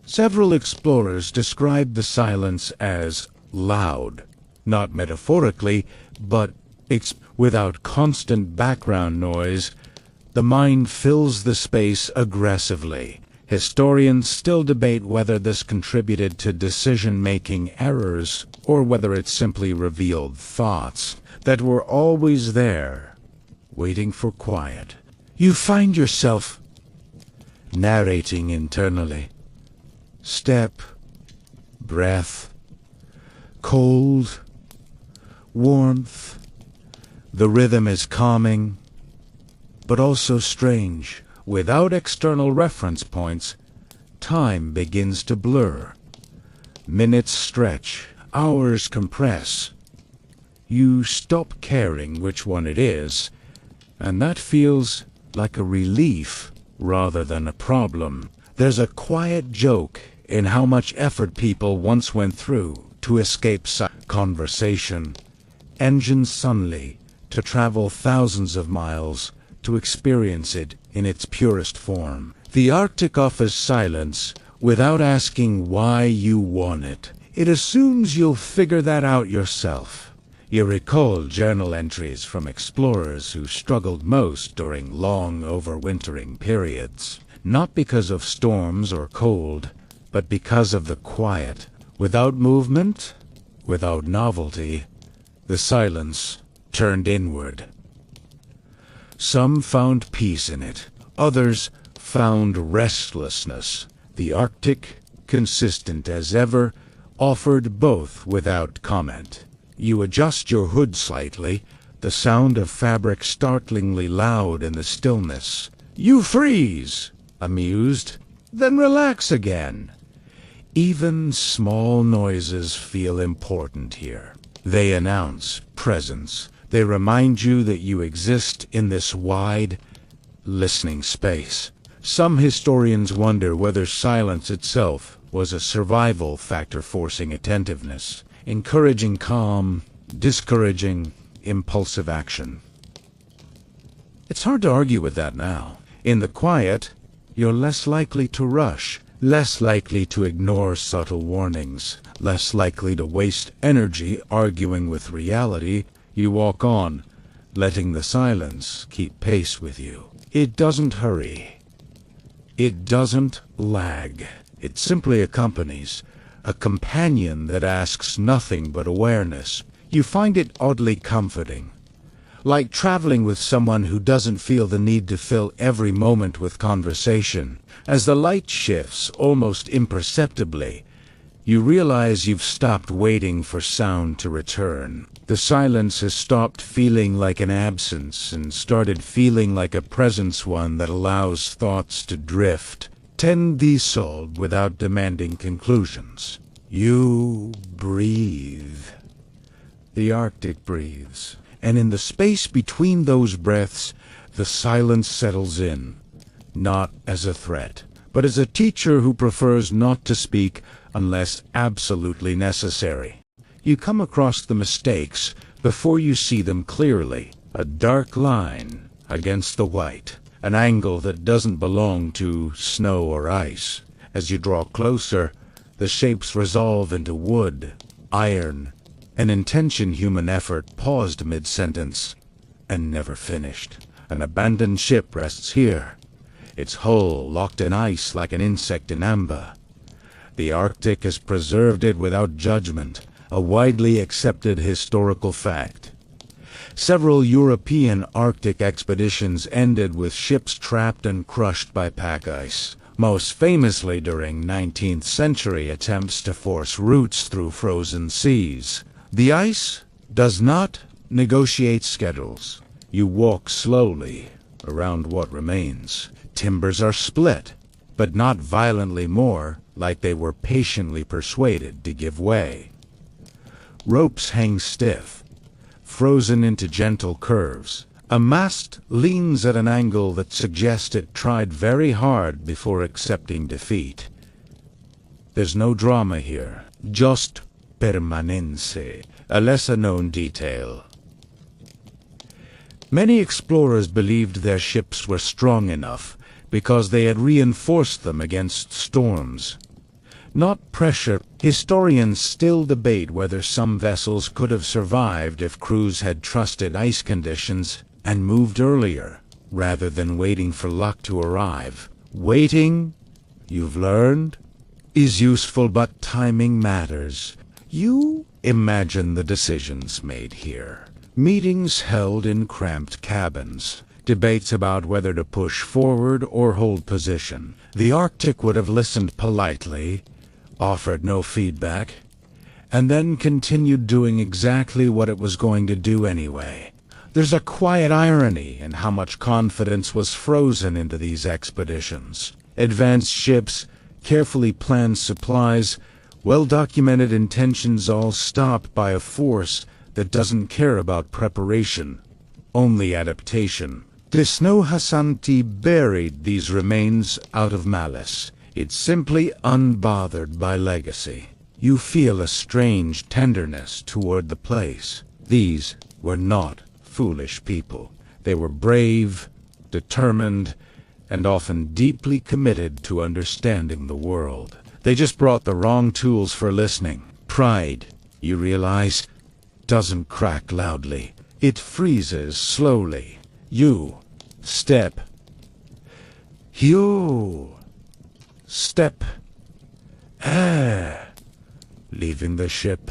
Several explorers described the silence as loud, not metaphorically, but without constant background noise. The mind fills the space aggressively. Historians still debate whether this contributed to decision-making errors or whether it simply revealed thoughts that were always there, waiting for quiet. You find yourself narrating internally. Step, breath, cold, warmth. The rhythm is calming, but also strange. Without external reference points, time begins to blur. Minutes stretch, hours compress. You stop caring which one it is, and that feels like a relief rather than a problem. There's a quiet joke in how much effort people once went through to escape conversation, engines suddenly, to travel thousands of miles, to experience it in its purest form. The Arctic offers silence without asking why you want it. It assumes you'll figure that out yourself. You recall journal entries from explorers who struggled most during long overwintering periods, not because of storms or cold, but because of the quiet. Without movement, without novelty, the silence turned inward. Some found peace in it. Others found restlessness. The Arctic, consistent as ever, offered both without comment. You adjust your hood slightly, the sound of fabric startlingly loud in the stillness. You freeze, amused, then relax again. Even small noises feel important here. They announce presence. They remind you that you exist in this wide, listening space. Some historians wonder whether silence itself was a survival factor forcing attentiveness, encouraging calm, discouraging impulsive action. It's hard to argue with that now. In the quiet, you're less likely to rush, less likely to ignore subtle warnings, less likely to waste energy arguing with reality. You walk on, letting the silence keep pace with you. It doesn't hurry. It doesn't lag. It simply accompanies, a companion that asks nothing but awareness. You find it oddly comforting, like traveling with someone who doesn't feel the need to fill every moment with conversation. As the light shifts almost imperceptibly, you realize you've stopped waiting for sound to return. The silence has stopped feeling like an absence and started feeling like a presence, one that allows thoughts to drift, tend dissolve without demanding conclusions. You breathe. The Arctic breathes, and in the space between those breaths, the silence settles in, not as a threat, but as a teacher who prefers not to speak unless absolutely necessary. You come across the mistakes before you see them clearly. A dark line against the white, an angle that doesn't belong to snow or ice. As you draw closer, the shapes resolve into wood, iron, an intention human effort paused mid-sentence and never finished. An abandoned ship rests here, its hull locked in ice like an insect in amber. The Arctic has preserved it without judgment, a widely accepted historical fact. Several European Arctic expeditions ended with ships trapped and crushed by pack ice, most famously during 19th century attempts to force routes through frozen seas. The ice does not negotiate schedules. You walk slowly around what remains. Timbers are split, but not violently more, like they were patiently persuaded to give way. Ropes hang stiff, frozen into gentle curves, A mast leans at an angle that suggests it tried very hard before accepting defeat. There's no drama here, just permanence, a lesser-known detail. Many explorers believed their ships were strong enough because they had reinforced them against storms. Not pressure. Historians still debate whether some vessels could have survived if crews had trusted ice conditions and moved earlier, rather than waiting for luck to arrive. Waiting, you've learned, is useful, but timing matters. You imagine the decisions made here. Meetings held in cramped cabins. Debates about whether to push forward or hold position. The Arctic would have listened politely, offered no feedback, and then continued doing exactly what it was going to do anyway. There's a quiet irony in how much confidence was frozen into these expeditions. Advanced ships, carefully planned supplies, well-documented intentions, all stopped by a force that doesn't care about preparation, only adaptation. The Snowhasanti buried these remains out of malice. It's simply unbothered by legacy. You feel a strange tenderness toward the place. These were not foolish people. They were brave, determined, and often deeply committed to understanding the world. They just brought the wrong tools for listening. Pride, you realize, doesn't crack loudly. It freezes slowly. You step. You step. Leaving the ship.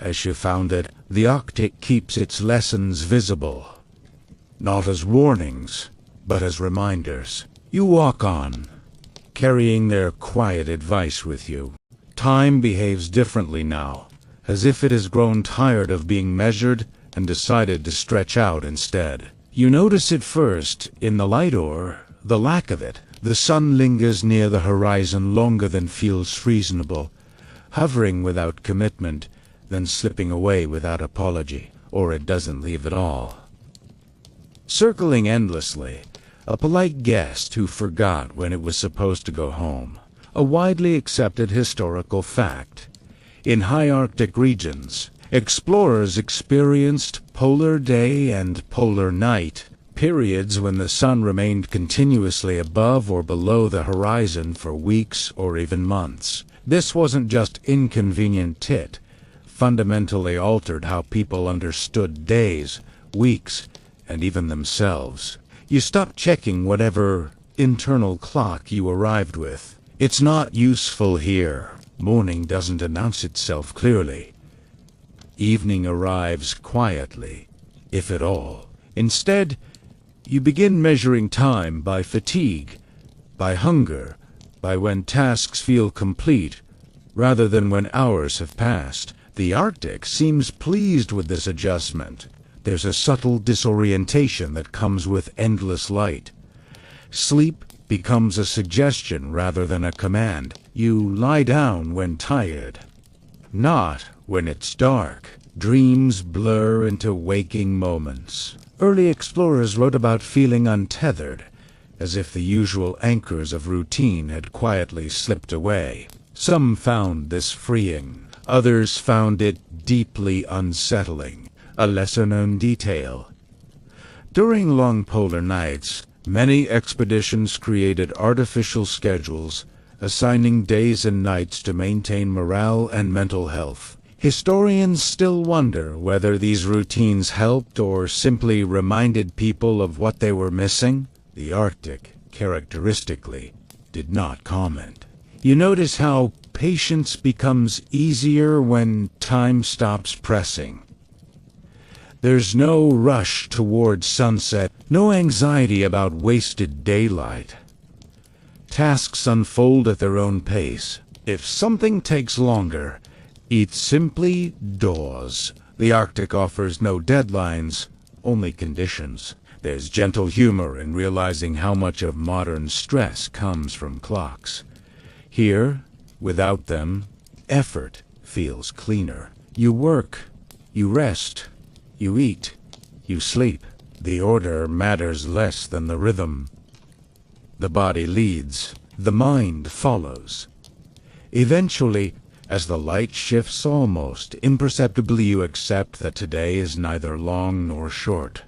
As you found it, the Arctic keeps its lessons visible. Not as warnings, but as reminders. You walk on, carrying their quiet advice with you. Time behaves differently now, as if it has grown tired of being measured and decided to stretch out instead. You notice it first in the light or the lack of it. The sun lingers near the horizon longer than feels reasonable, hovering without commitment, then slipping away without apology, or it doesn't leave at all. Circling endlessly, a polite guest who forgot when it was supposed to go home. A widely accepted historical fact. In high Arctic regions, explorers experienced polar day and polar night, periods when the sun remained continuously above or below the horizon for weeks or even months. This wasn't just inconvenient, it fundamentally altered how people understood days, weeks, and even themselves. You stopped checking whatever internal clock you arrived with. It's not useful here. Morning doesn't announce itself clearly. Evening arrives quietly, if at all. Instead, you begin measuring time by fatigue, by hunger, by when tasks feel complete, rather than when hours have passed. The Arctic seems pleased with this adjustment. There's a subtle disorientation that comes with endless light. Sleep becomes a suggestion rather than a command. You lie down when tired, not when it's dark. Dreams blur into waking moments. Early explorers wrote about feeling untethered, as if the usual anchors of routine had quietly slipped away. Some found this freeing. Others found it deeply unsettling. A lesser-known detail. During long polar nights, many expeditions created artificial schedules, assigning days and nights to maintain morale and mental health. Historians still wonder whether these routines helped or simply reminded people of what they were missing. The Arctic, characteristically, did not comment. You notice how patience becomes easier when time stops pressing. There's no rush toward sunset, no anxiety about wasted daylight. Tasks unfold at their own pace. If something takes longer, it simply does. The Arctic offers no deadlines, only conditions. There's gentle humor in realizing how much of modern stress comes from clocks. Here, without them, effort feels cleaner. You work, you rest, you eat, you sleep. The order matters less than the rhythm. The body leads, the mind follows. Eventually, as the light shifts almost imperceptibly, you accept that today is neither long nor short.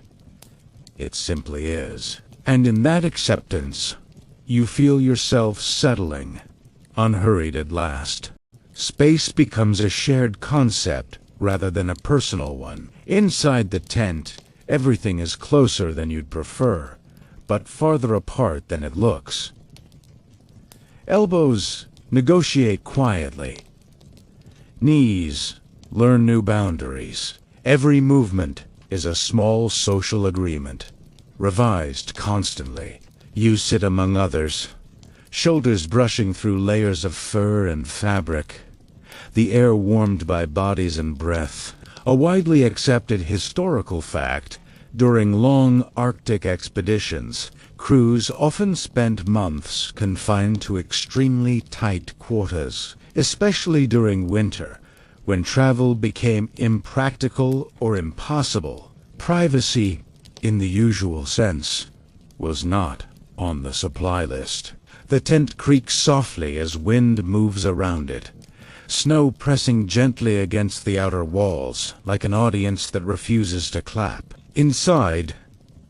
It simply is. And in that acceptance, you feel yourself settling, unhurried at last. Space becomes a shared concept rather than a personal one. Inside the tent, everything is closer than you'd prefer, but farther apart than it looks. Elbows negotiate quietly. Knees learn new boundaries. Every movement is a small social agreement, revised constantly. You sit among others, shoulders brushing through layers of fur and fabric, the air warmed by bodies and breath. A widely accepted historical fact, during long Arctic expeditions, crews often spent months confined to extremely tight quarters, especially during winter, when travel became impractical or impossible. Privacy, in the usual sense, was not on the supply list. The tent creaks softly as wind moves around it, snow pressing gently against the outer walls, like an audience that refuses to clap. Inside,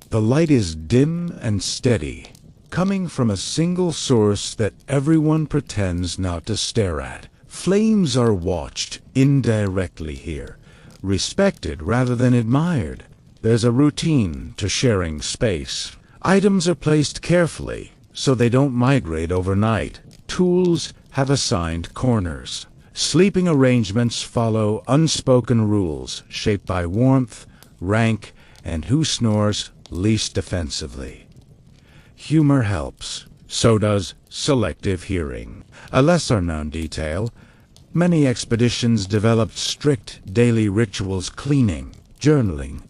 the light is dim and steady, coming from a single source that everyone pretends not to stare at. Flames are watched indirectly here, respected rather than admired. There's a routine to sharing space. Items are placed carefully, so they don't migrate overnight. Tools have assigned corners. Sleeping arrangements follow unspoken rules shaped by warmth, rank, and who snores least defensively. Humor helps. So does selective hearing. A lesser-known detail, many expeditions developed strict daily rituals: cleaning, journaling,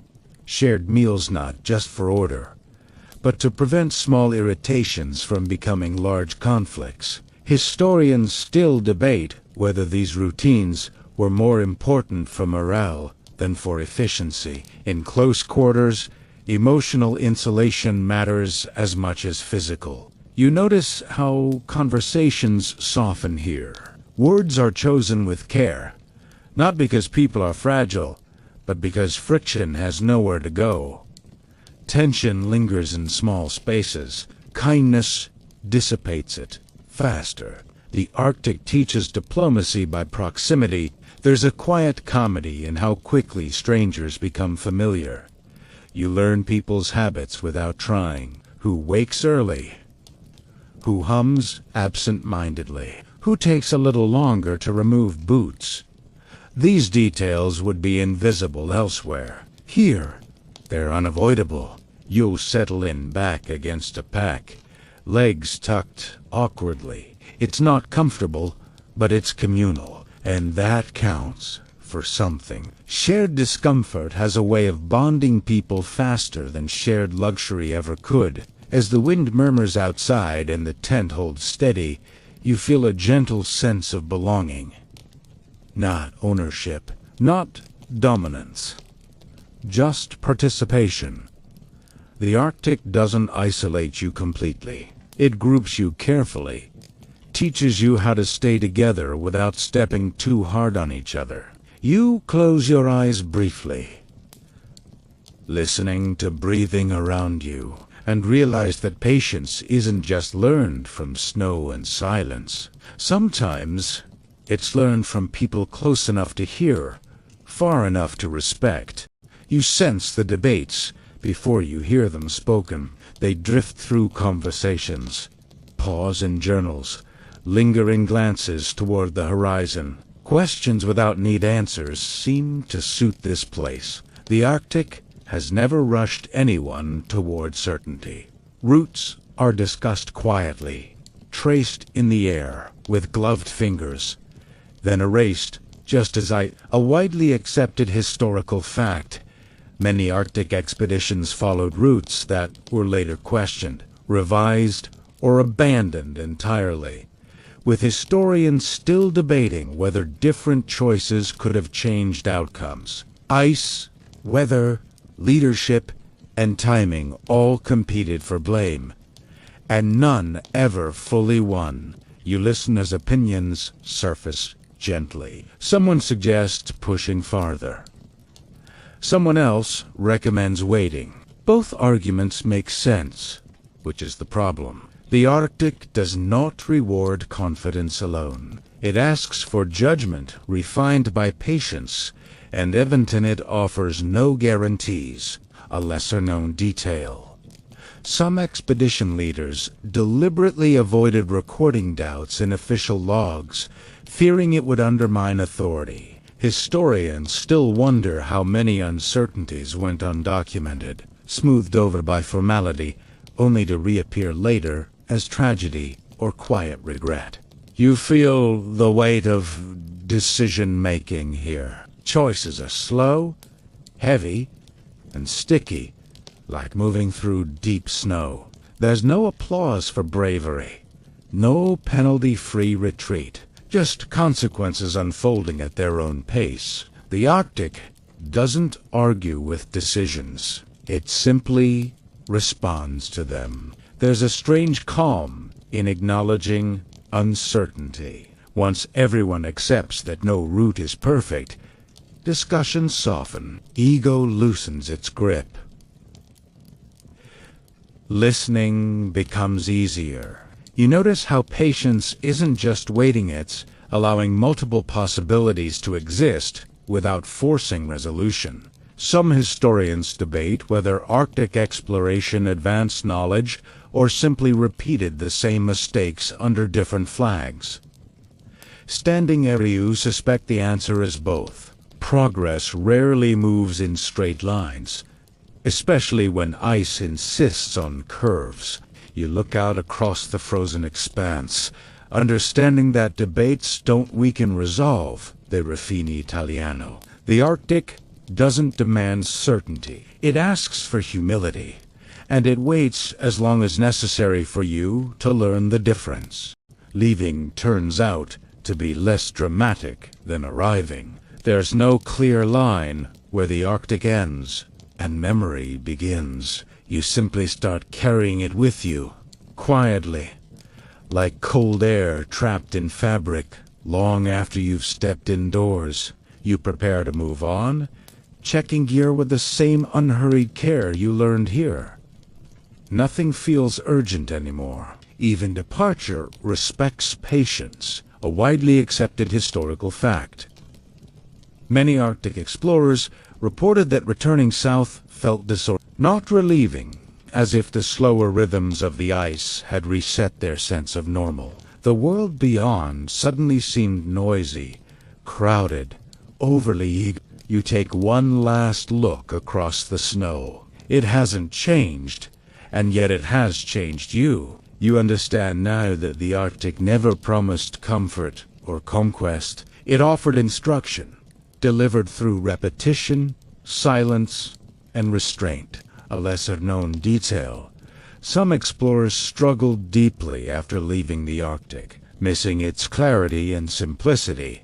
shared meals, not just for order, but to prevent small irritations from becoming large conflicts. Historians still debate whether these routines were more important for morale than for efficiency. In close quarters, emotional insulation matters as much as physical. You notice how conversations soften here. Words are chosen with care, not because people are fragile, but because friction has nowhere to go. Tension lingers in small spaces. Kindness dissipates it faster. The Arctic teaches diplomacy by proximity. There's a quiet comedy in how quickly strangers become familiar. You learn people's habits without trying. Who wakes early? Who hums absent-mindedly? Who takes a little longer to remove boots? These details would be invisible elsewhere. Here, they're unavoidable. You'll settle in back against a pack, legs tucked awkwardly. It's not comfortable, but it's communal, and that counts for something. Shared discomfort has a way of bonding people faster than shared luxury ever could. As the wind murmurs outside and the tent holds steady, you feel a gentle sense of belonging. Not ownership, not dominance, just participation. The Arctic doesn't isolate you completely. It groups you carefully, teaches you how to stay together without stepping too hard on each other. You close your eyes briefly, listening to breathing around you, and realize that patience isn't just learned from snow and silence. Sometimes it's learned from people close enough to hear, far enough to respect. You sense the debates before you hear them spoken. They drift through conversations, pause in journals, lingering glances toward the horizon. Questions without neat answers seem to suit this place. The Arctic has never rushed anyone toward certainty. Routes are discussed quietly, traced in the air with gloved fingers, then erased just as a widely accepted historical fact. Many Arctic expeditions followed routes that were later questioned, revised, or abandoned entirely, with historians still debating whether different choices could have changed outcomes. Ice, weather, leadership, and timing all competed for blame, and none ever fully won. You listen as opinions surface gently. Someone suggests pushing farther. Someone else recommends waiting. Both arguments make sense, which is the problem. The Arctic does not reward confidence alone. It asks for judgment refined by patience, and even it offers no guarantees, a lesser-known detail. Some expedition leaders deliberately avoided recording doubts in official logs, fearing it would undermine authority. Historians still wonder how many uncertainties went undocumented, smoothed over by formality, only to reappear later as tragedy or quiet regret. You feel the weight of decision-making here. Choices are slow, heavy, and sticky, like moving through deep snow. There's no applause for bravery, no penalty-free retreat, just consequences unfolding at their own pace. The Arctic doesn't argue with decisions. It simply responds to them. There's a strange calm in acknowledging uncertainty. Once everyone accepts that no route is perfect, discussions soften. Ego loosens its grip. Listening becomes easier. You notice how patience isn't just waiting, it's allowing multiple possibilities to exist without forcing resolution. Some historians debate whether Arctic exploration advanced knowledge or simply repeated the same mistakes under different flags. Standing Eriu suspect the answer is both. Progress rarely moves in straight lines, especially when ice insists on curves. You look out across the frozen expanse, understanding that debates don't weaken resolve, they refini Italiano. The Arctic doesn't demand certainty. It asks for humility, and it waits as long as necessary for you to learn the difference. Leaving turns out to be less dramatic than arriving. There's no clear line where the Arctic ends and memory begins. You simply start carrying it with you, quietly, like cold air trapped in fabric. Long after you've stepped indoors, you prepare to move on, checking gear with the same unhurried care you learned here. Nothing feels urgent anymore. Even departure respects patience, a widely accepted historical fact. Many Arctic explorers reported that returning south felt not relieving, as if the slower rhythms of the ice had reset their sense of normal. The world beyond suddenly seemed noisy, crowded, overly eager. You take one last look across the snow. It hasn't changed, and yet it has changed you. You understand now that the Arctic never promised comfort or conquest. It offered instruction, delivered through repetition, silence, and restraint. A lesser-known detail. Some explorers struggled deeply after leaving the Arctic, missing its clarity and simplicity,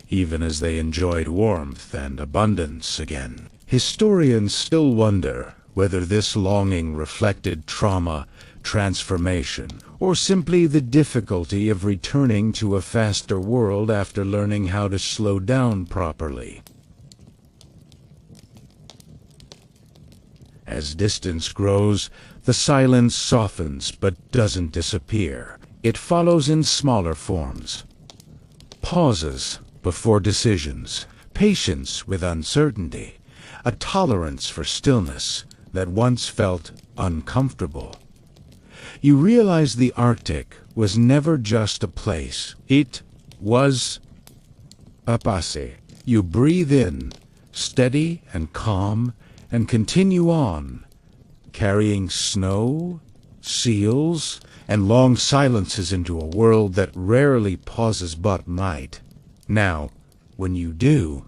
even as they enjoyed warmth and abundance again. Historians still wonder whether this longing reflected trauma, transformation, or simply the difficulty of returning to a faster world after learning how to slow down properly. As distance grows, the silence softens but doesn't disappear. It follows in smaller forms. Pauses before decisions, patience with uncertainty, a tolerance for stillness that once felt uncomfortable. You realize the Arctic was never just a place. It was a passe. You breathe in, steady and calm, and continue on, carrying snow, seals, and long silences into a world that rarely pauses but might. Now, when you do,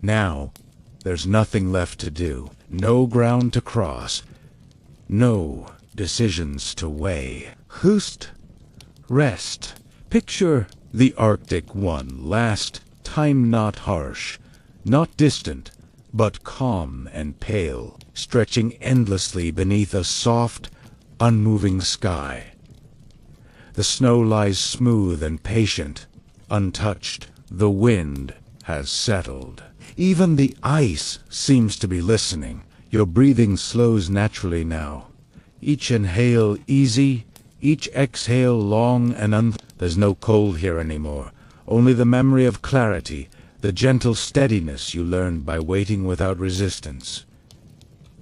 now, there's nothing left to do. No ground to cross. No decisions to weigh. Hoost, rest. Picture the Arctic one last time, not harsh, not distant, but calm and pale, stretching endlessly beneath a soft, unmoving sky. The snow lies smooth and patient, untouched. The wind has settled. Even the ice seems to be listening. Your breathing slows naturally now. Each inhale easy, each exhale long and There's no cold here anymore, only the memory of clarity, the gentle steadiness you learned by waiting without resistance.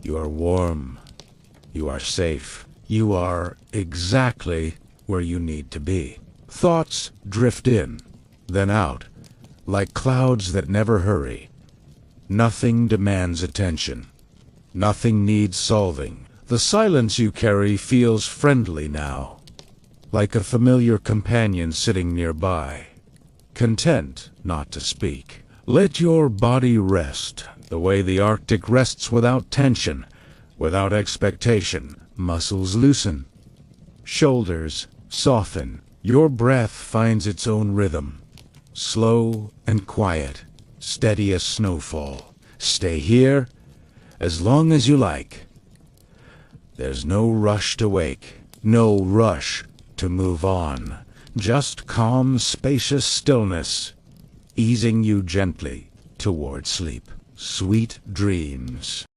You are warm. You are safe. You are exactly where you need to be. Thoughts drift in, then out, like clouds that never hurry. Nothing demands attention. Nothing needs solving. The silence you carry feels friendly now, like a familiar companion sitting nearby, content not to speak. Let your body rest, the way the Arctic rests, without tension, without expectation. Muscles loosen. Shoulders soften. Your breath finds its own rhythm, slow and quiet, steady as snowfall. Stay here as long as you like. There's no rush to wake, no rush to move on. Just calm, spacious stillness, easing you gently toward sleep. Sweet dreams.